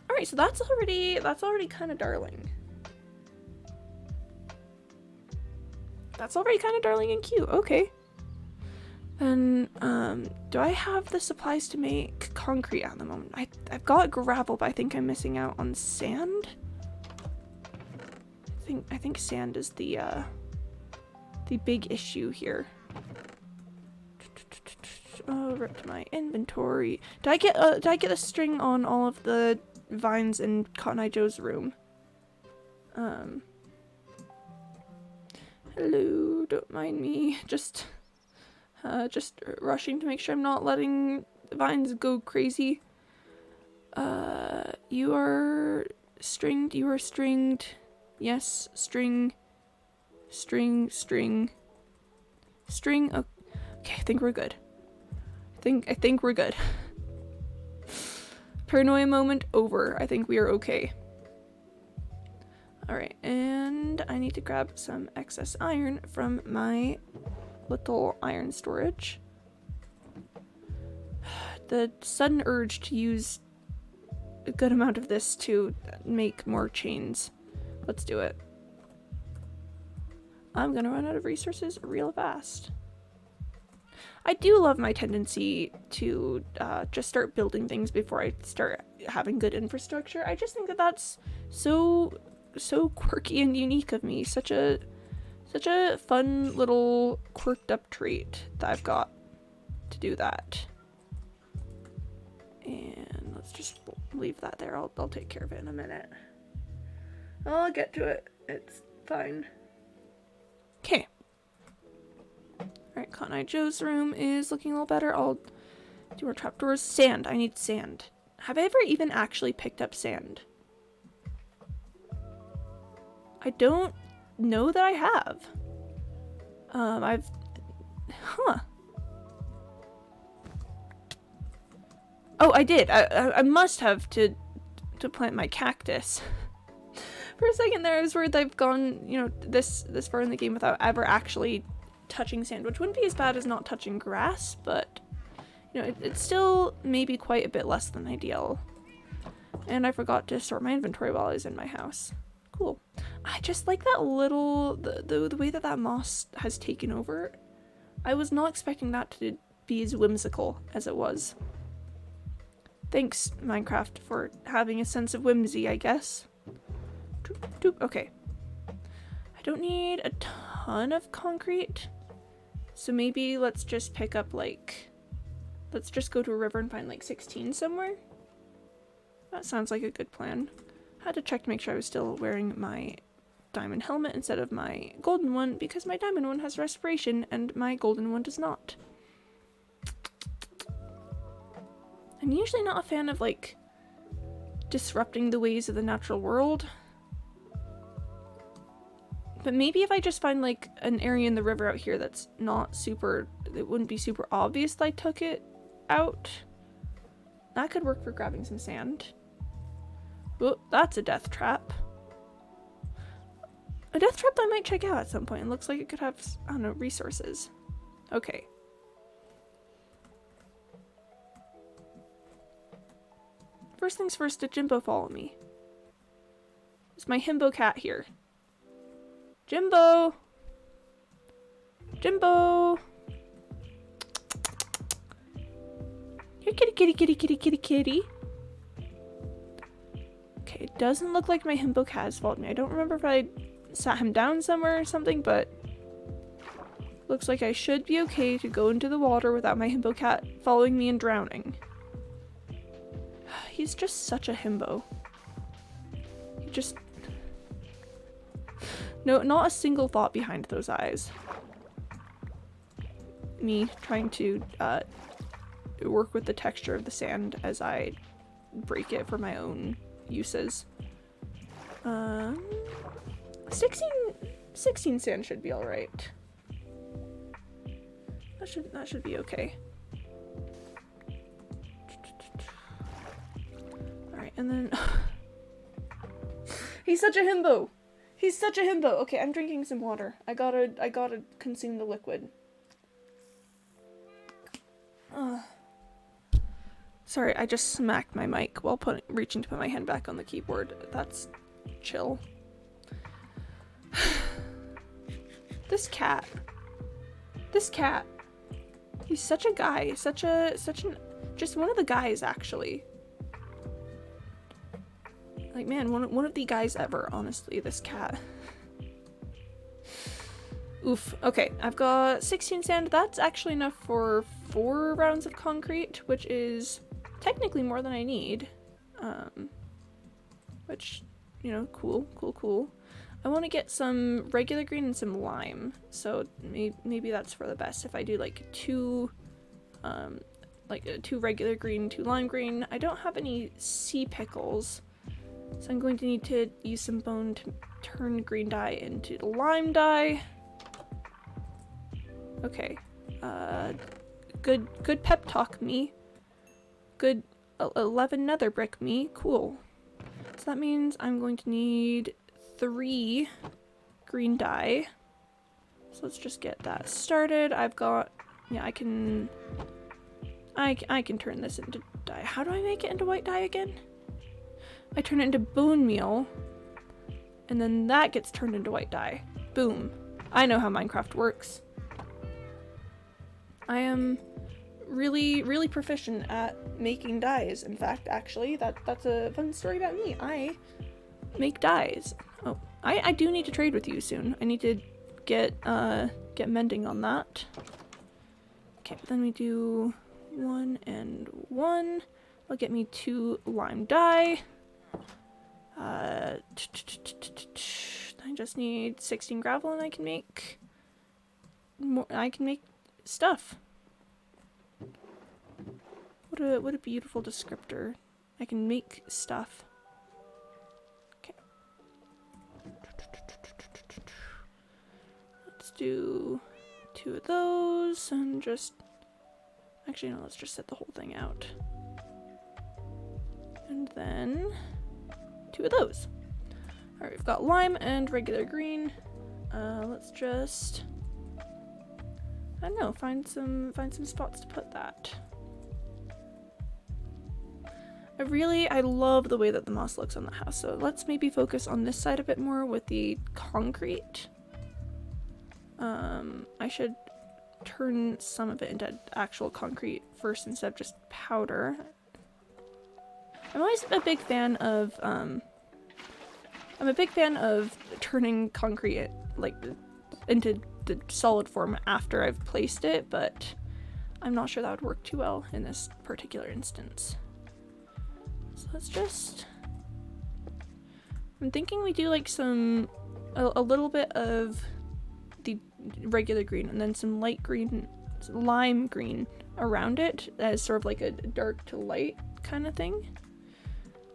All right, so that's already kind of darling. That's already kind of darling and cute. Okay. Then, do I have the supplies to make concrete at the moment? I've got gravel, but I think I'm missing out on sand. I think sand is the big issue here. Oh, ripped my inventory. Did I get a string on all of the vines in Cotton Eye Joe's room? Hello, don't mind me. Just rushing to make sure I'm not letting the vines go crazy. You are stringed. Yes, string. Oh, okay, I think we're good. I think we're good. Paranoia moment over. I think we are okay. Alright, and I need to grab some excess iron from my little iron storage. The sudden urge to use a good amount of this to make more chains. Let's do it. I'm gonna run out of resources real fast. I do love my tendency to just start building things before I start having good infrastructure. I just think that that's so quirky and unique of me. Such a fun little quirked up trait that I've got to do that. And let's just leave that there. I'll take care of it in a minute. I'll get to it. It's fine. Okay. Alright, Cotton Eye Joe's room is looking a little better. I'll do our trapdoors. Sand. I need sand. Have I ever even actually picked up sand? I don't know that I have. Huh. Oh, I did. I must have to plant my cactus. For a second there, I was worried I've gone, you know, this far in the game without ever actually touching sand, which wouldn't be as bad as not touching grass, but, you know, it's still maybe quite a bit less than ideal. And I forgot to sort my inventory while I was in my house. Cool. I just like that little, the way that moss has taken over. I was not expecting that to be as whimsical as it was. Thanks, Minecraft, for having a sense of whimsy, I guess. Okay. I don't need a ton of concrete, so maybe let's just pick up like, let's just go to a river and find like 16 somewhere. That sounds like a good plan. I had to check to make sure I was still wearing my diamond helmet instead of my golden one, because my diamond one has respiration and my golden one does not. I'm usually not a fan of like disrupting the ways of the natural world. But maybe if I just find like an area in the river out here that's not super, it wouldn't be super obvious that I took it out. That could work for grabbing some sand. Oh, that's a death trap. A death trap that I might check out at some point. It looks like it could have, I don't know, resources. Okay. First things first, did Jimbo follow me? Is my himbo cat here? Jimbo! Jimbo! Here, kitty, kitty, kitty, kitty, kitty, kitty. Okay, it doesn't look like my himbo cat has followed me. I don't remember if I sat him down somewhere or something, but looks like I should be okay to go into the water without my himbo cat following me and drowning. He's just such a himbo. He just... No, not a single thought behind those eyes. Me trying to work with the texture of the sand as I break it for my own uses. 16 sand should be alright. That should be okay. Alright, and then he's such a himbo! He's such a himbo! Okay, I'm drinking some water. I gotta consume the liquid. Sorry, I just smacked my mic while reaching to put my hand back on the keyboard. That's chill. This cat. He's such a guy. Just one of the guys, actually. Like, man, one of the guys ever, honestly, this cat. Oof. Okay, I've got 16 sand. That's actually enough for 4 rounds of concrete, which is technically more than I need. Which, you know, cool. I want to get some regular green and some lime, so maybe that's for the best if I do like 2 regular green, 2 lime green. I don't have any sea pickles, so I'm going to need to use some bone to turn green dye into the lime dye. Okay, good pep talk me. Good 11 nether brick me, cool. So that means I'm going to need 3 green dye. So let's just get that started. I've got, yeah, I can turn this into dye. How do I make it into white dye again? I turn it into bone meal, and then that gets turned into white dye. Boom. I know how Minecraft works. I am really proficient at making dyes. In fact, actually, that's a fun story about me. I make dyes. Oh, I do need to trade with you soon. I need to get mending on that. Okay, then we do 1 and 1. That'll get me 2 lime dye. I just need 16 gravel and I can make more. I can make stuff. What a beautiful descriptor. I can make stuff. Okay. Let's do 2 of those and just... Actually, no, let's just set the whole thing out. And then 2 of those. Alright, we've got lime and regular green. Let's just... I don't know, find some spots to put that. I love the way that the moss looks on the house, so let's maybe focus on this side a bit more with the concrete. I should turn some of it into actual concrete first instead of just powder. I'm always a big fan of turning concrete into the solid form after I've placed it, but I'm not sure that would work too well in this particular instance. So let's just... I'm thinking we do like a little bit of the regular green and then some light green, lime green around it as sort of like a dark to light kind of thing.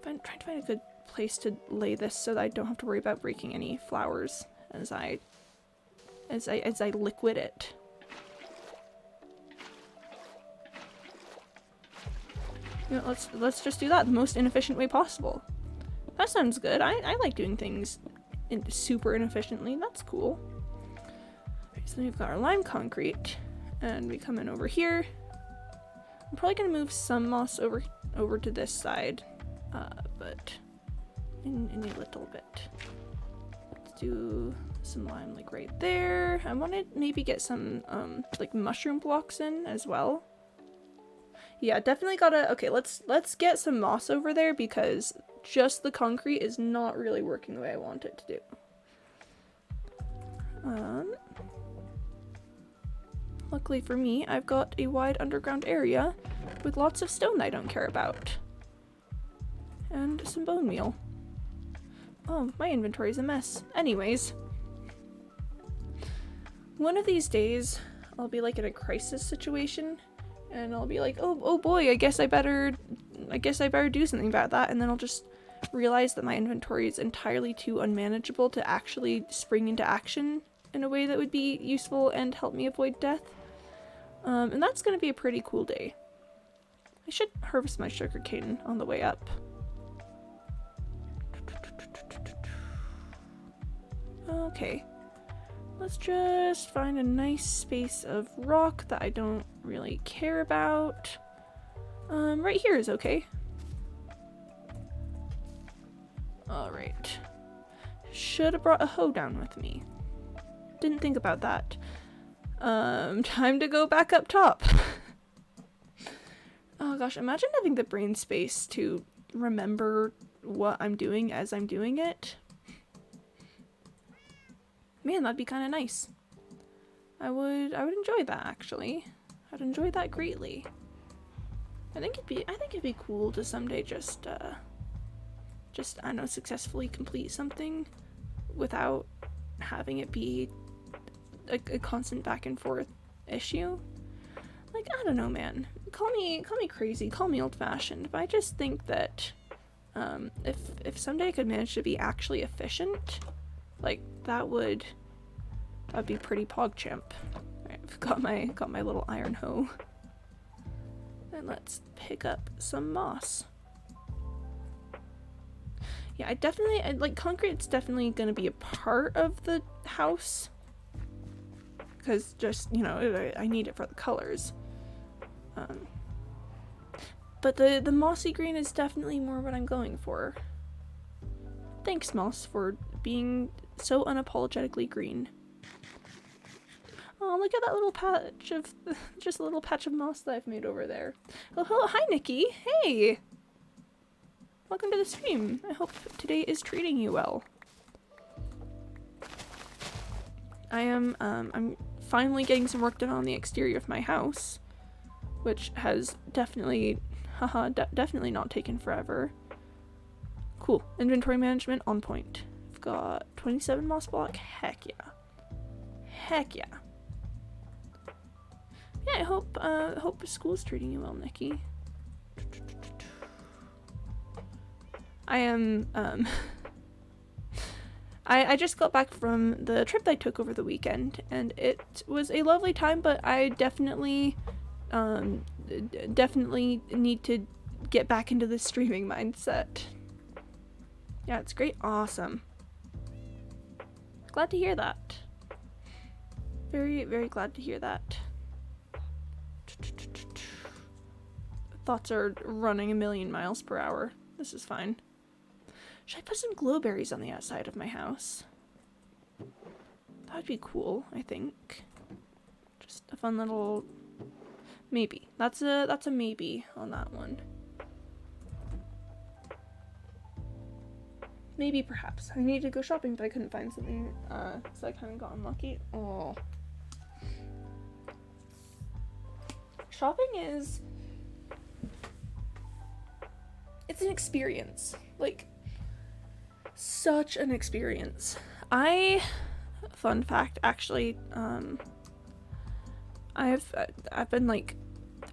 I'm trying to find a good place to lay this so that I don't have to worry about breaking any flowers as I liquid it. You know, let's just do that the most inefficient way possible. That sounds good. I like doing things super inefficiently. That's cool. Okay, so then we've got our lime concrete, and we come in over here. I'm probably gonna move some moss over to this side, but in a little bit. Let's do some lime like right there. I want to maybe get some like mushroom blocks in as well. Yeah, definitely gotta... Okay, let's get some moss over there because just the concrete is not really working the way I want it to do. Luckily for me, I've got a wide underground area with lots of stone that I don't care about. And some bone meal. Oh, my inventory's a mess. Anyways. One of these days, I'll be like in a crisis situation and I'll be like, oh boy, I guess I better do something about that, and then I'll just realize that my inventory is entirely too unmanageable to actually spring into action in a way that would be useful and help me avoid death. And that's gonna be a pretty cool day. I should harvest my sugarcane on the way up. Okay. Let's just find a nice space of rock that I don't really care about. Right here is okay. Alright. Should have brought a hoe down with me. Didn't think about that. Time to go back up top. Oh gosh, imagine having the brain space to remember what I'm doing as I'm doing it. Man, that'd be kind of nice. I would enjoy that, actually. I'd enjoy that greatly. I think it'd be cool to someday just I don't know, successfully complete something without having it be a constant back and forth issue. Like, I don't know, man. Call me crazy, call me old-fashioned, but I just think that if someday I could manage to be actually efficient, like that'd be pretty pogchamp. Alright, I've got my little iron hoe. And let's pick up some moss. Yeah, I like concrete's definitely gonna be a part of the house. Because just, you know, I need it for the colors. But the mossy green is definitely more what I'm going for. Thanks, moss, for being so unapologetically green. Oh, look at that little patch of, just a little patch of moss that I've made over there. Oh, hello, hi, Nikki. Hey! Welcome to the stream. I hope today is treating you well. I'm finally getting some work done on the exterior of my house, which has definitely, definitely not taken forever. Cool. Inventory management on point. I've got 27 moss block. Heck yeah. Heck yeah. Yeah, I hope school's treating you well, Nikki. I am, I just got back from the trip that I took over the weekend, and it was a lovely time, but I definitely need to get back into the streaming mindset. Yeah, it's great. Awesome. Glad to hear that. Very, very glad to hear that. Thoughts are running a million miles per hour. This is fine. Should I put some glowberries on the outside of my house? That'd be cool, I think. Just a fun little... maybe. That's a maybe on that one. Maybe, perhaps. I need to go shopping, but I couldn't find something, so I kind of got unlucky. Oh. Shopping is... it's an experience. Like, such an experience. Fun fact, actually, I've been, like,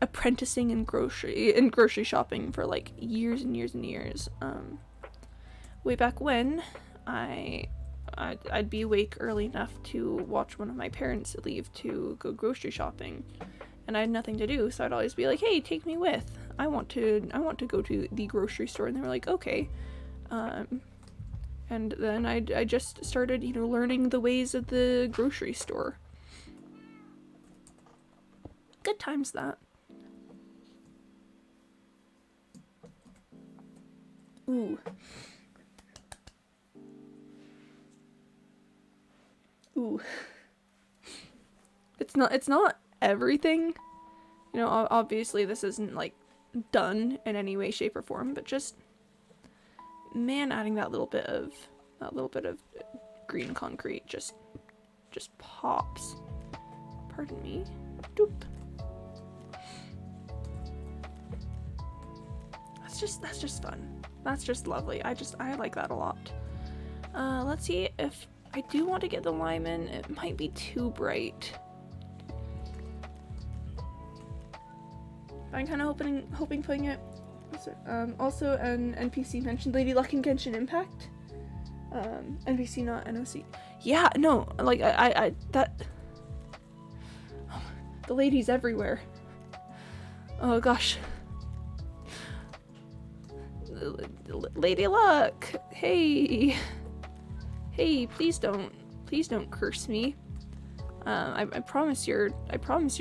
apprenticing in grocery shopping for, like, years and years and years. Way back when, I'd be awake early enough to watch one of my parents leave to go grocery shopping, and I had nothing to do, so I'd always be like, hey, take me with. I want to go to the grocery store, and they were like, okay. And then I just started, you know, learning the ways of the grocery store. Good times, that. Ooh. Ooh. It's not everything. You know, obviously this isn't, like, done in any way, shape, or form, but just... man, adding that little bit of green concrete just pops. Pardon me. Doop. That's just fun. That's just lovely. I like that a lot. Let's see if I do want to get the lime in. It might be too bright. I'm kind of hoping playing it. Also, an NPC mentioned Lady Luck and Genshin Impact. NPC, not NOC. Yeah, no, like, that... The ladies everywhere. Oh, gosh. Lady Luck! Hey! Hey, please don't curse me. I promise you're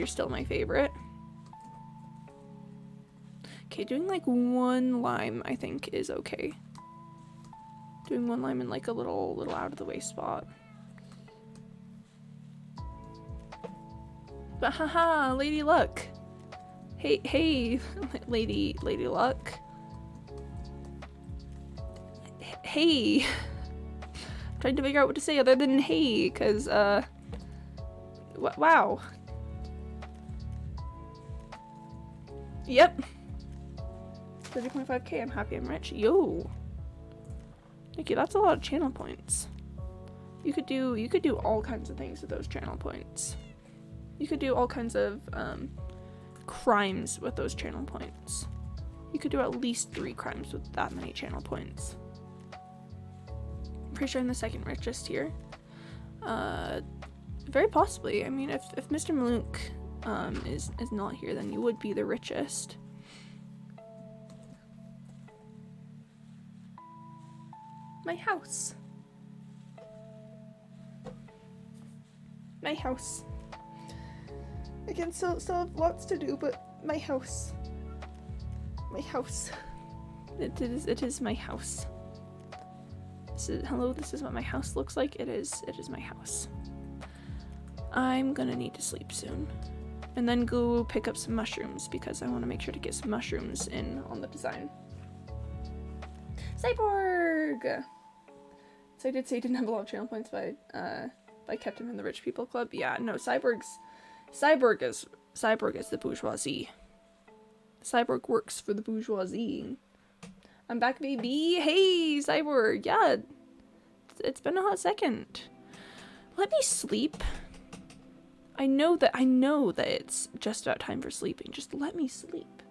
still my favorite. Okay, doing like one lime I think is okay. Doing one lime in like a little out of the way spot. But haha, Lady Luck. Hey, Lady Luck. Hey. I'm trying to figure out what to say other than hey, cause wow. Yep. 30.5k, I'm happy I'm rich. Yo. Okay, that's a lot of channel points. You could do all kinds of things with those channel points. You could do all kinds of crimes with those channel points. You could do at least 3 crimes with that many channel points. I'm pretty sure I'm the second richest here. Very possibly. I mean, if Mr. Malook is not here, then you would be the richest. My house. My house. Again, still have lots to do, but my house. My house. It is my house. Hello, this is what my house looks like. It is my house. I'm gonna need to sleep soon. And then go pick up some mushrooms because I want to make sure to get some mushrooms in on the design. Cyborg! So I did say he didn't have a lot of channel points, but I kept him in the rich people club. Yeah, no, Cyborg is the bourgeoisie. Cyborg works for the bourgeoisie. I'm back, baby. Hey, Cyborg. Yeah, it's been a hot second. Let me sleep. I know that it's just about time for sleeping. Just let me sleep.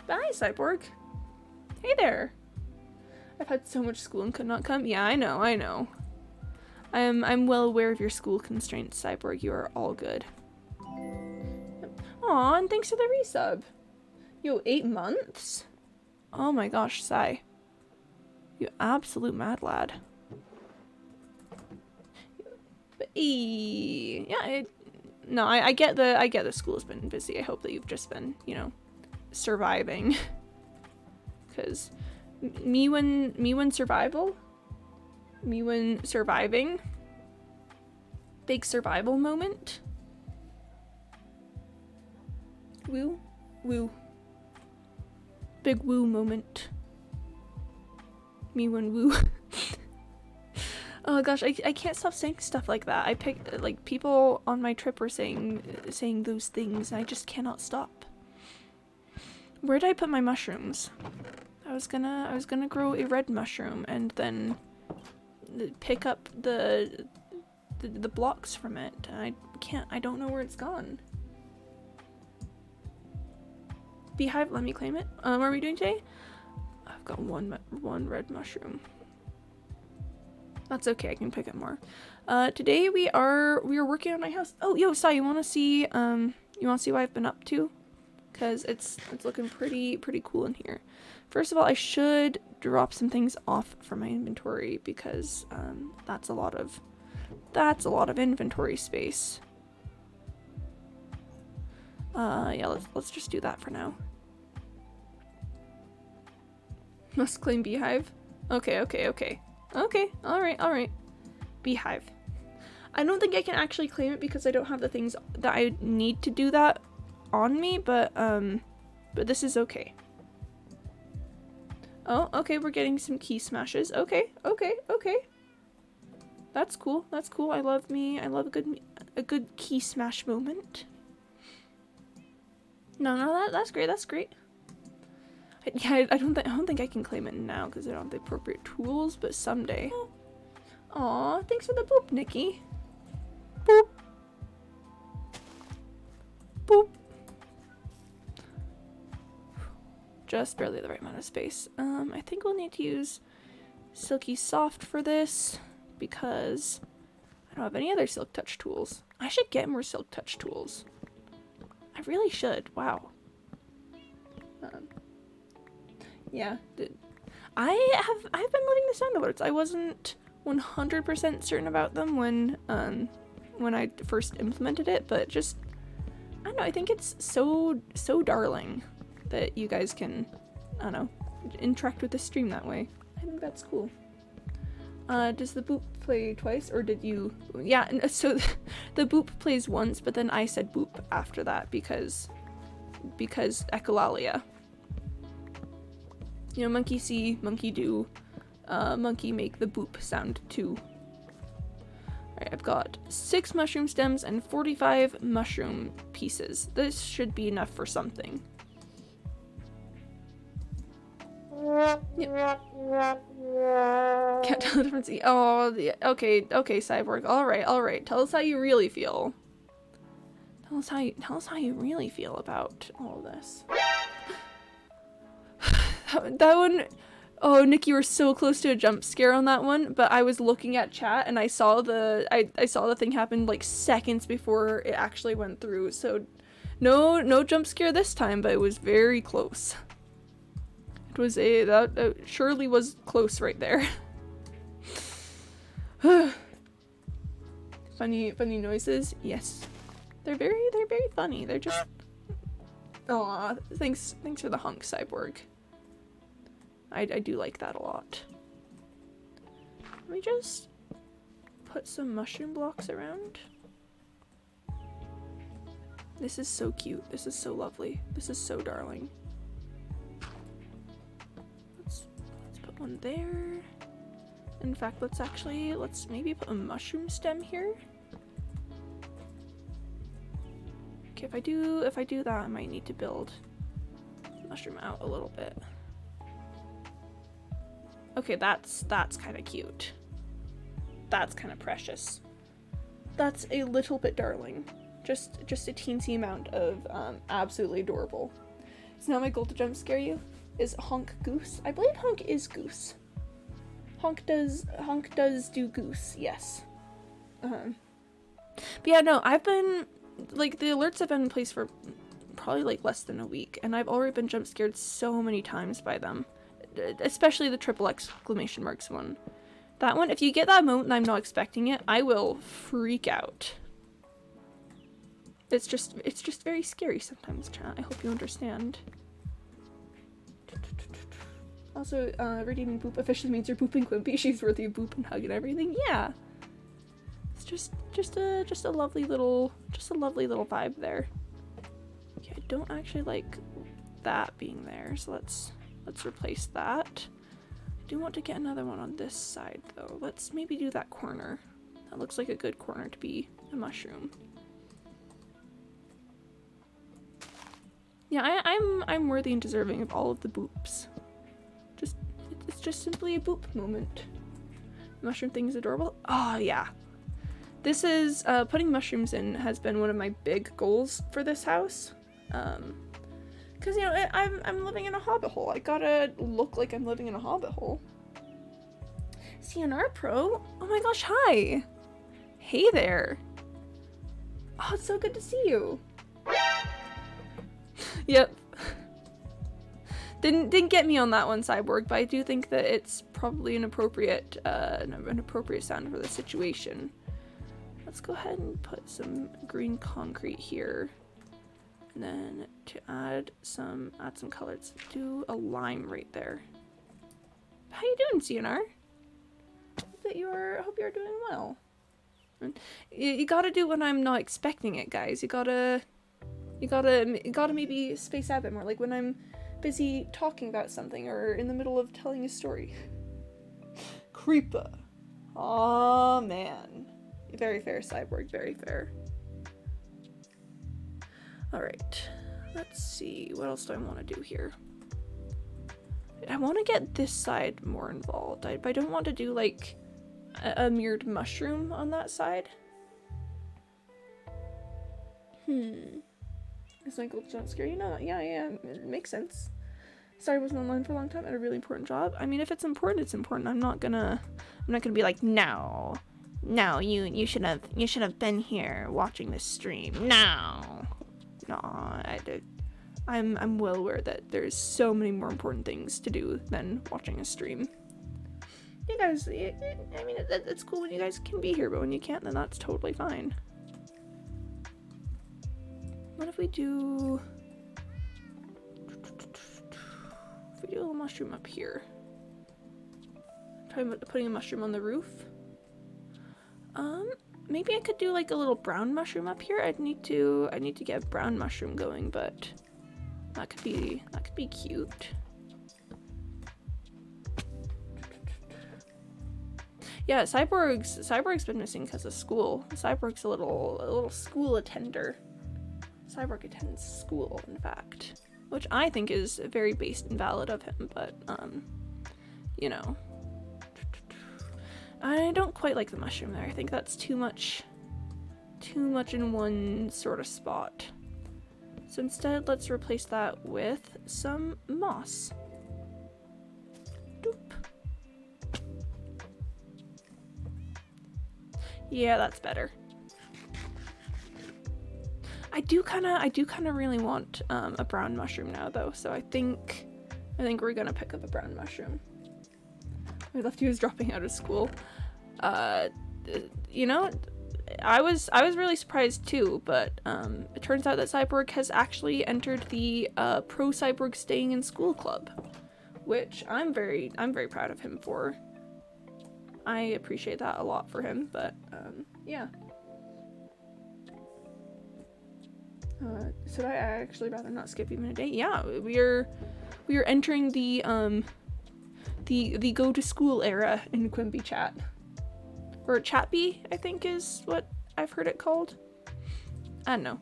Bye, Cyborg. Hey there. I've had so much school and could not come. Yeah, I know. I'm well aware of your school constraints, Cyborg. You are all good. Aw, and thanks for the resub. Yo, 8 months? Oh my gosh, Cy. You absolute mad lad. But, yeah, I get the school's been busy. I hope that you've just been, you know, surviving. Cause me when surviving, big survival moment. Woo, woo. Big woo moment. Me when woo. Oh gosh, I can't stop saying stuff like that. I picked, like, people on my trip were saying those things, and I just cannot stop. Where did I put my mushrooms? I was gonna grow a red mushroom and then pick up the blocks from it. I don't know where it's gone. Beehive, let me claim it. What are we doing today? I've got one red mushroom. That's okay, I can pick up more. Today we are working on my house. Oh, yo, Sai, you wanna see what I've been up to? Cause it's looking pretty cool in here. First of all, I should drop some things off from my inventory because that's a lot of inventory space. Yeah, let's just do that for now. Must claim Beehive. Okay, alright. Beehive. I don't think I can actually claim it because I don't have the things that I need to do that on me, but this is okay. Oh, okay, we're getting some key smashes. Okay. That's cool. I love a good key smash moment. No, that's great. Yeah, I don't think I can claim it now because I don't have the appropriate tools, but someday. Aw, thanks for the boop, Nikki. Boop. Boop. Just barely the right amount of space. I think we'll need to use Silky Soft for this because I don't have any other Silk Touch tools. I should get more Silk Touch tools. I really should. Wow. Yeah. I've been loving the sound alerts. I wasn't 100% certain about them when I first implemented it, but just I don't know, I think it's so darling that you guys can, I don't know, interact with the stream that way. I think that's cool. Does the boop play twice, or did you? Yeah, so the boop plays once, but then I said boop after that because echolalia. You know, monkey see, monkey do, monkey make the boop sound too. Alright, I've got 6 mushroom stems and 45 mushroom pieces. This should be enough for something. Yep. Can't tell the difference. Oh, yeah. Okay, Cyborg. Alright. Tell us how you really feel. Tell us how you really feel about all of this. That one, oh, Nick, you were so close to a jump scare on that one, but I was looking at chat and I saw I saw the thing happen like seconds before it actually went through. So no jump scare this time, but it was very close. It was that surely was close right there. Funny noises. Yes. They're very funny. They're just aw, thanks for the hunk, Cyborg. I do like that a lot. Let me just put some mushroom blocks around. This is so cute. This is so lovely. This is so darling. Let's put one there. In fact, let's maybe put a mushroom stem here. Okay, if I do that, I might need to build mushroom out a little bit. Okay, that's kind of cute. That's kind of precious. That's a little bit darling. Just a teensy amount of absolutely adorable. So now my goal to jump scare you is Honk Goose. I believe Honk is Goose. Honk does do Goose, yes. But yeah, no, I've been like the alerts have been in place for probably like less than a week, and I've already been jump scared so many times by them. Especially the triple exclamation marks one. That one, if you get that moment and I'm not expecting it, I will freak out. It's just very scary sometimes, chat. I hope you understand. Also, redeeming boop officially means you're booping Quimby. She's worthy of boop and hug and everything. Yeah. It's just a lovely little vibe there. Okay, I don't actually like that being there, so let's replace that. I do want to get another one on this side though. Let's maybe do that corner. That looks like a good corner to be a mushroom. Yeah, I'm worthy and deserving of all of the boops. It's just simply a boop moment. Mushroom thing is adorable. Oh yeah. This is putting mushrooms in has been one of my big goals for this house. Because, you know, I'm living in a hobbit hole. I gotta look like I'm living in a hobbit hole. CNR Pro? Oh my gosh, hi! Hey there! Oh, it's so good to see you! Yep. Didn't get me on that one, Cyborg, but I do think that it's probably an appropriate sound for the situation. Let's go ahead and put some green concrete here. And then to add some color, let's do a lime right there. How you doing, CNR? Hope you're doing well. And you gotta do when I'm not expecting it, guys. You gotta maybe space out a bit more, like when I'm busy talking about something or in the middle of telling a story. Creeper. Aw, man. Very fair, Cyborg, very fair. Alright, let's see, what else do I want to do here? I want to get this side more involved. I don't want to do like a mirrored mushroom on that side. It's like, jump scare, you know, yeah, it makes sense. Sorry, I wasn't online for a long time. I had a really important job. I mean, if it's important, it's important. I'm not gonna be like, no, you should have been here watching this stream. No, I'm well aware that there's so many more important things to do than watching a stream. You guys, I mean, it's cool when you guys can be here, but when you can't, then that's totally fine. What if we do a little mushroom up here? Try putting a mushroom on the roof. Maybe I could do like a little brown mushroom up here. I need to get a brown mushroom going, but that could be cute. Yeah, Cyborg's been missing because of school. Cyborg's a little school attender. Cyborg attends school, in fact, which I think is very based and valid of him, but you know, I don't quite like the mushroom there. I think that's too much in one sort of spot. So instead, let's replace that with some moss. Doop. Yeah, that's better. I do kind of really want a brown mushroom now, though. So I think we're gonna pick up a brown mushroom. We left you as dropping out of school. You know, I was really surprised too, but it turns out that Cyborg has actually entered the Pro Cyborg Staying in School Club, which I'm very proud of him for. I appreciate that a lot for him, but yeah. Should I actually rather not skip even a day? Yeah, we are entering the go to school era in Quimby chat. Or Chatby, I think is what I've heard it called. I don't know.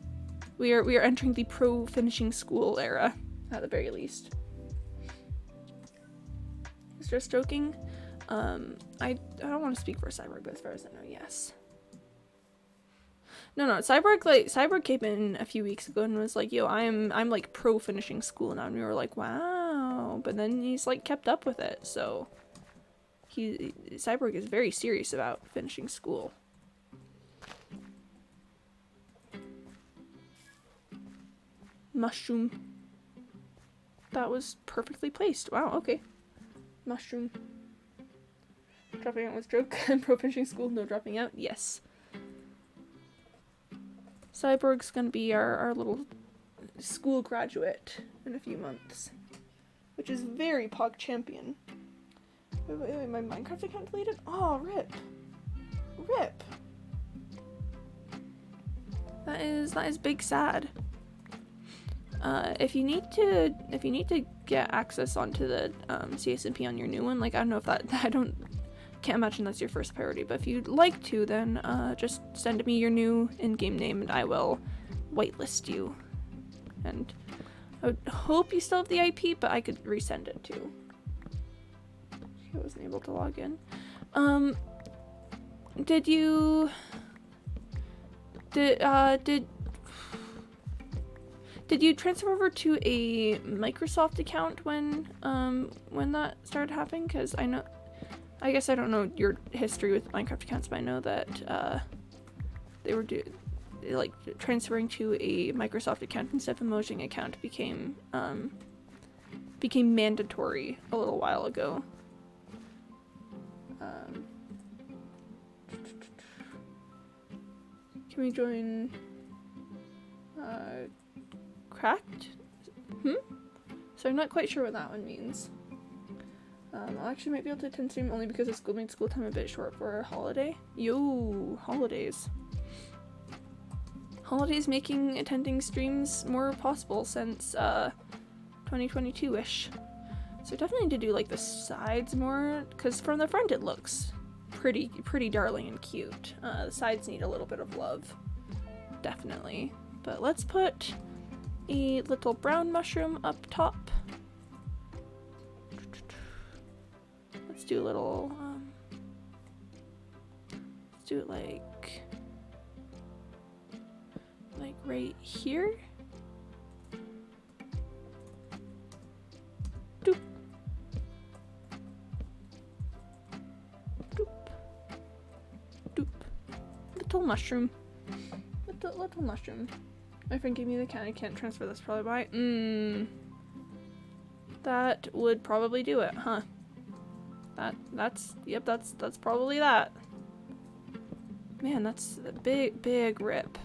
We are entering the pro finishing school era, at the very least. Is just joking. I don't want to speak for Cyborg, but as far as I know, yes. No, Cyborg came in a few weeks ago and was like, yo, I'm like pro finishing school now, and we were like, wow. But then he's like kept up with it, so Cyborg is very serious about finishing school. Mushroom. That was perfectly placed. Wow, okay. Mushroom. Dropping out was joke. Pro finishing school, no dropping out. Yes. Cyborg's gonna be our little school graduate in a few months, which is very Pog Champion. Wait, my Minecraft account deleted? Oh, rip. Rip. That is big sad. If you need to get access onto the CSMP on your new one, like I don't know if can't imagine that's your first priority, but if you'd like to, then just send me your new in-game name and I will whitelist you. And I would hope you still have the IP, but I could resend it too. I wasn't able to log in. Did you transfer over to a Microsoft account when that started happening? Because I guess I don't know your history with Minecraft accounts, but I know that they were transferring to a Microsoft account instead of a Mojang account became mandatory a little while ago. Can we join cracked? So I'm not quite sure what that one means. I actually might be able to attend stream only because the school made school time a bit short for a holiday. Yo, holidays. Holidays making attending streams more possible since 2022-ish. So definitely need to do like the sides more, because from the front it looks pretty darling and cute. The sides need a little bit of love, definitely. But let's put a little brown mushroom up top. Let's do a little, let's do it like right here. little mushroom. Little mushroom. My friend gave me the can. I can't transfer this probably by. That would probably do it, huh? That's probably that. Man, that's a big rip.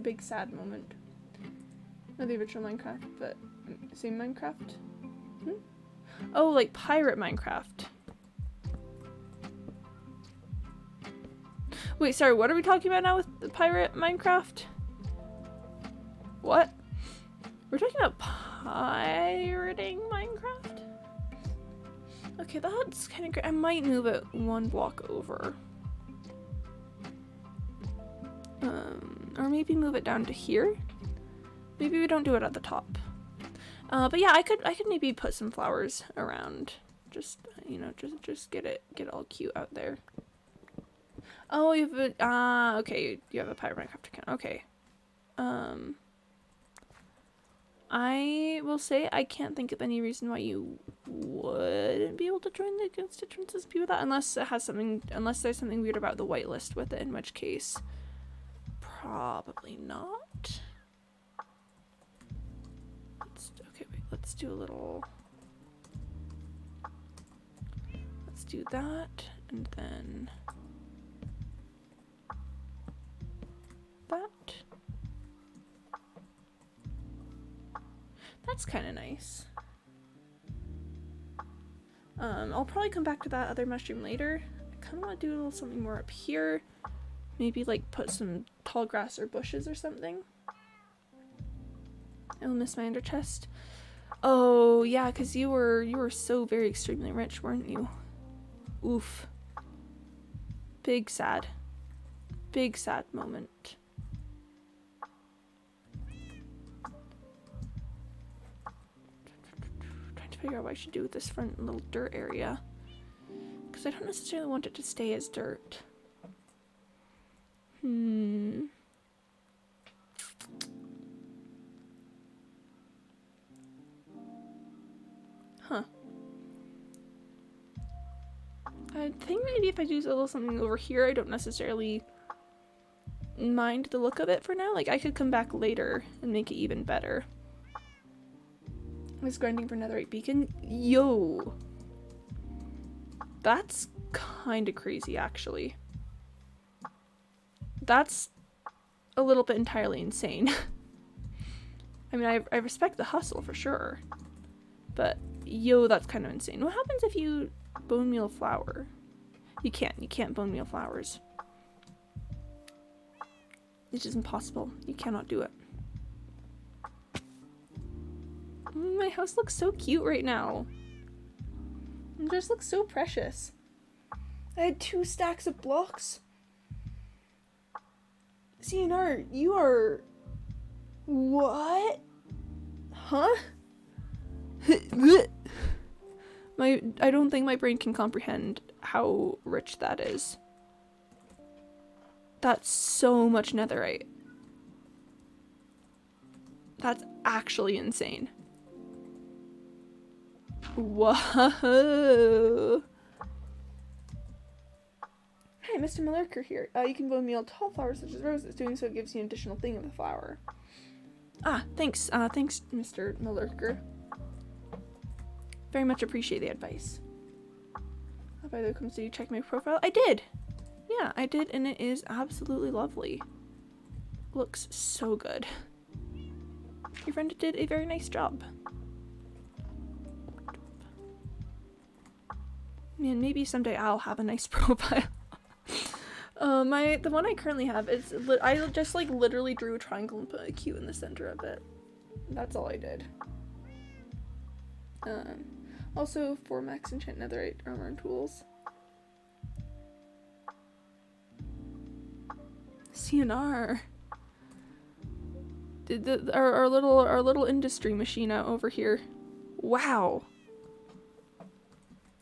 Big sad moment. Not the original Minecraft, but same Minecraft? Oh, like pirate Minecraft. Wait, sorry, what are we talking about now with the pirate Minecraft? What? We're talking about pirating Minecraft? Okay, that's kind of great. I might move it one block over. Or maybe move it down to here. Maybe we don't do it at the top. But yeah, I could maybe put some flowers around. Just, you know, just get it all cute out there. Oh, you have a, okay, you have a pirate Minecraft account. Okay. I will say I can't think of any reason why you wouldn't be able to join the constituencies with that, unless there's something weird about the whitelist with it, in which case probably not. Let's do a little, let's do that, and then that. That's kind of nice. I'll probably come back to that other mushroom later. I kind of want to do a little something more up here. Maybe like put some tall grass or bushes or something. I will miss my ender chest. Oh yeah, because you were so very extremely rich, weren't you? Oof. Big sad moment. Trying to figure out what I should do with this front little dirt area, because I don't necessarily want it to stay as dirt. Huh. I think maybe if I do a little something over here, I don't necessarily mind the look of it for now. Like, I could come back later and make it even better. I was grinding for netherite beacon. Yo! That's kind of crazy, actually. That's a little bit entirely insane. I mean, I respect the hustle for sure, but yo, that's kind of insane. What happens if you bone meal flour? You can't bone meal flowers. It is impossible. You cannot do it. My house looks so cute right now. It just looks so precious. I had 2 stacks of blocks. CNR, you are... What? Huh? I don't think my brain can comprehend how rich that is. That's so much netherite. That's actually insane. Whoa. Hi, Mr. Malurker here. You can bone meal tall flowers such as roses. Doing so gives you an additional thing of the flower. Ah, thanks. Thanks, Mr. Malurker. Very much appreciate the advice. By the way, did you check my profile? I did! Yeah, I did, and it is absolutely lovely. Looks so good. Your friend did a very nice job. Man, maybe someday I'll have a nice profile. The one I currently have is I just like literally drew a triangle and put a Q in the center of it. That's all I did. Also 4 max enchant netherite armor and tools. CNR. Did our little industry machine out over here. Wow.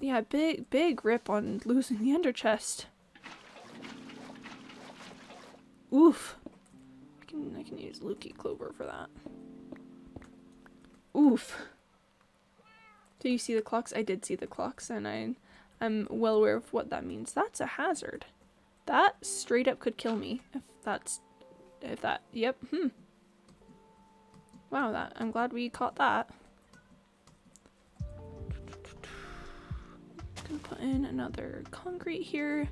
Yeah, big rip on losing the ender chest. Oof. I can use Lukey Clover for that. Oof. Did you see the clocks? I did see the clocks, and I I'm well aware of what that means. That's a hazard. That straight up could kill me yep. Wow, I'm glad we caught that. Gonna put in another concrete here.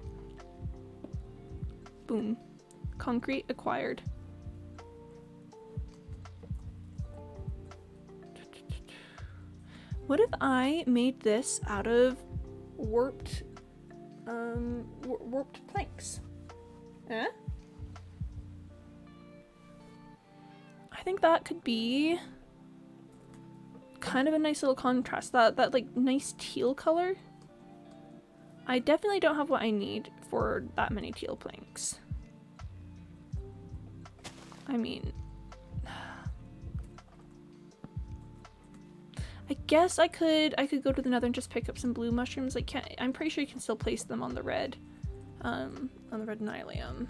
Boom. Concrete acquired. What if I made this out of warped planks? Eh? I think that could be kind of a nice little contrast. That like nice teal color. I definitely don't have what I need for that many teal planks. I mean, I guess I could go to the nether and just pick up some blue mushrooms. Like, I'm pretty sure you can still place them on the red nylium.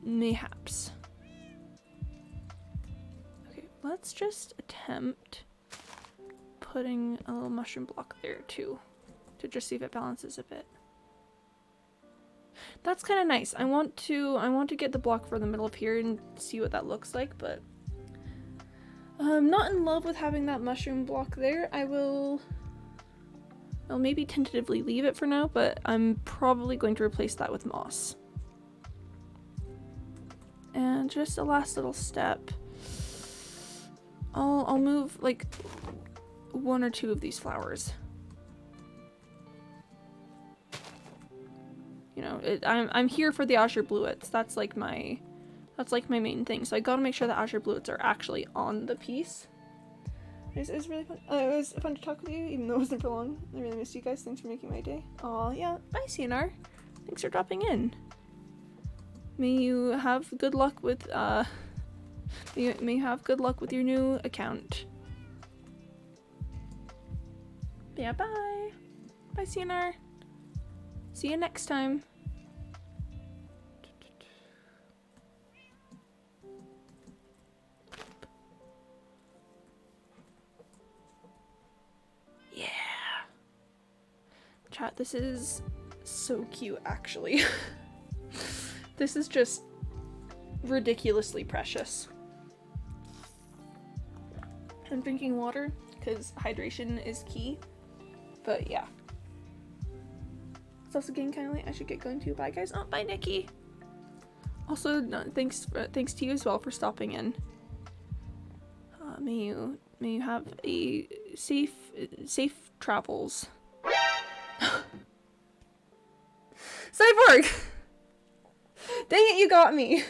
Mayhaps. Okay, let's just attempt putting a little mushroom block there too, to just see if it balances a bit. That's kind of nice. I want to get the block for the middle of here and see what that looks like, but I'm not in love with having that mushroom block there. I'll maybe tentatively leave it for now, but I'm probably going to replace that with moss. And just a last little step. I'll move like 1 or 2 of these flowers. You know, I'm here for the azure bluets. That's like my main thing. So I gotta make sure the azure bluets are actually on the piece. It was really fun. It was fun to talk with you, even though it wasn't for long. I really missed you guys. Thanks for making my day. Aw, yeah. Bye, CNR. Thanks for dropping in. May you have good luck with may you have good luck with your new account. Yeah, bye. Bye, CNR. See you next time. Yeah. Chat, this is so cute, actually. This is just ridiculously precious. I'm drinking water because hydration is key. But yeah. It's also getting kind of late. I should get going too. Bye, guys. Oh, bye, Nikki. Also, no, thanks to you as well for stopping in. May you have a safe travels. Cyborg! Dang it, you got me.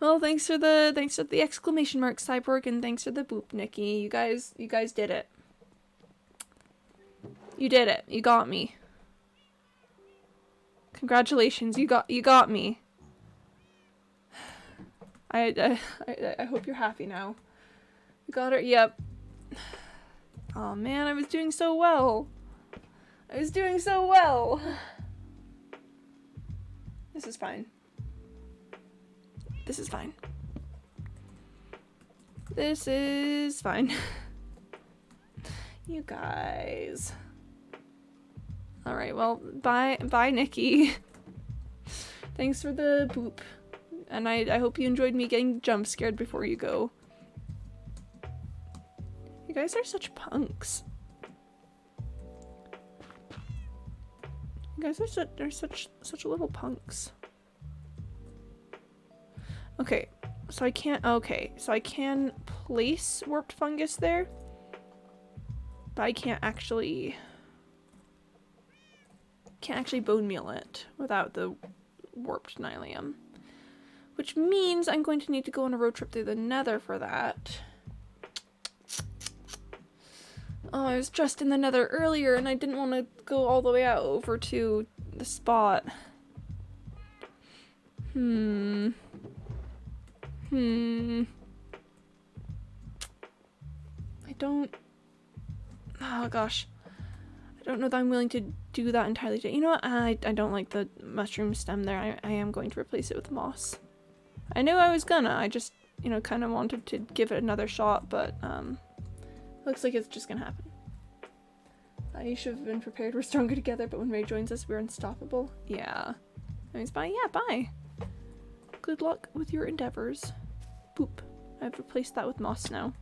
Well, thanks for the exclamation mark, Cyborg, and thanks for the boop, Nikki. You guys did it. You did it. You got me. Congratulations, you got me. I hope you're happy now. You got her. Yep. Oh man, I was doing so well. This is fine. This is fine. This is fine. You guys. Alright, well, bye, Nikki. Thanks for the boop. And I hope you enjoyed me getting jump scared before you go. You guys are such punks. You guys are such little punks. Okay, so I can place warped fungus there, but I can't actually bone meal it without the warped nylium, which means I'm going to need to go on a road trip through the nether for that. Oh, I was just in the nether earlier and I didn't want to go all the way out over to the spot. Oh gosh. I don't know that I'm willing to do that entirely today. You know what? I don't like the mushroom stem there. I am going to replace it with moss. I knew I was gonna. I just, you know, kind of wanted to give it another shot, but Looks like it's just gonna happen. I should have been prepared. We're stronger together, but when Ray joins us, we're unstoppable. Yeah. That means bye. Yeah, bye. Good luck with your endeavors. Boop. I've replaced that with moss now.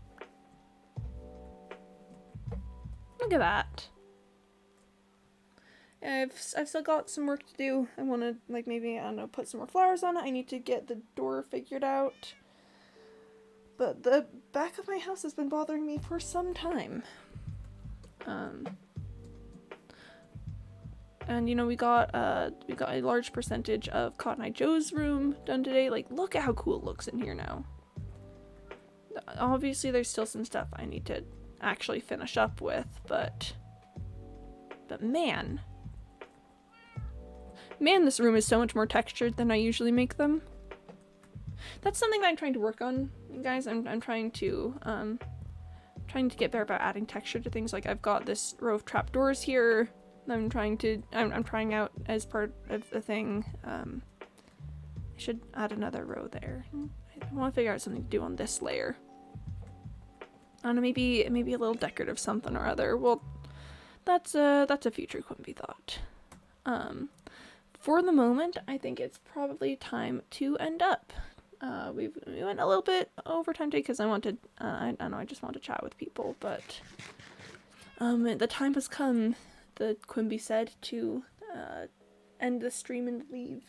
Look at that. I've still got some work to do. I want to, like, maybe, I don't know, put some more flowers on it. I need to get the door figured out. But the back of my house has been bothering me for some time. And you know, we got a large percentage of Cotton Eye Joe's room done today. Like, look at how cool it looks in here now. Obviously, there's still some stuff I need to actually finish up with, but man, this room is so much more textured than I usually make them. That's something that I'm trying to work on, guys. I'm trying to get better about adding texture to things. Like, I've got this row of trapdoors here. I'm trying out as part of the thing. I should add another row there. I want to figure out something to do on this layer. I don't know, maybe a little decorative something or other. Well, that's a future Quimby thought. For the moment, I think it's probably time to end up. We went a little bit over time today because I wanted, I don't know, I just wanted to chat with people, but the time has come, the Quimby said, to end the stream and leave.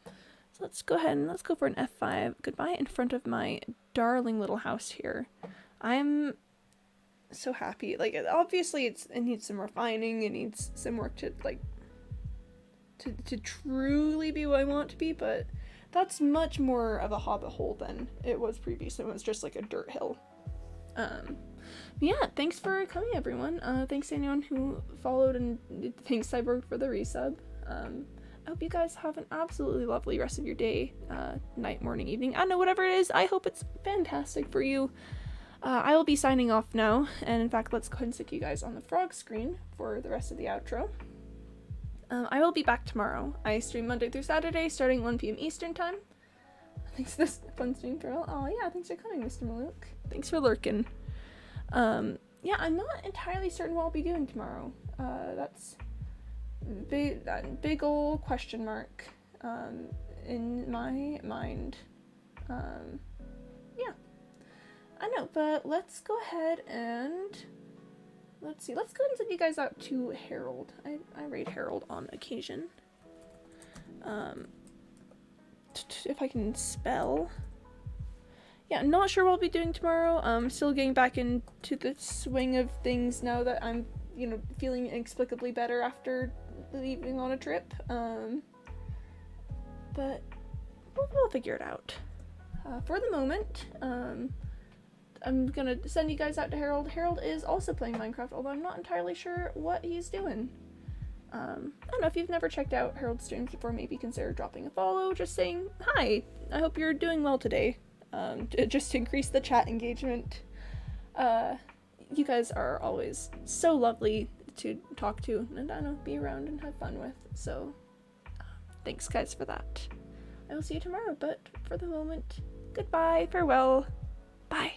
So let's go ahead and let's go for an F5 goodbye in front of my darling little house here. I'm so happy. Like, obviously it needs some refining, it needs some work to, like, to truly be what I want to be, but that's much more of a hobbit hole than it was previously. It was just like a dirt hill. Yeah, thanks for coming, everyone. Thanks to anyone who followed, and thanks Cyborg for the resub. I hope you guys have an absolutely lovely rest of your day, night, morning, evening. I don't know, whatever it is. I hope it's fantastic for you. I will be signing off now, and in fact, let's go ahead and stick you guys on the frog screen for the rest of the outro. I will be back tomorrow. I stream Monday through Saturday, starting 1 p.m. Eastern time. Thanks for this fun stream, Trail. Oh yeah, thanks for coming, Mr. Malouk. Thanks for lurking. Yeah, I'm not entirely certain what I'll be doing tomorrow. That's big ol' question mark in my mind. Yeah, I know, but let's go ahead and let's go ahead and send you guys out to Harold. I raid Harold on occasion. If I can spell. Yeah, not sure what I'll be doing tomorrow. Still getting back into the swing of things now that I'm, you know, feeling inexplicably better after leaving on a trip. But we'll figure it out. For the moment, I'm gonna send you guys out to Harold. Harold is also playing Minecraft, although I'm not entirely sure what he's doing. I don't know, if you've never checked out Harold's streams before, maybe consider dropping a follow, just saying, hi, I hope you're doing well today. Just to increase the chat engagement. You guys are always so lovely to talk to and, I don't know, be around and have fun with, so thanks guys for that. I will see you tomorrow, but for the moment, goodbye, farewell, bye.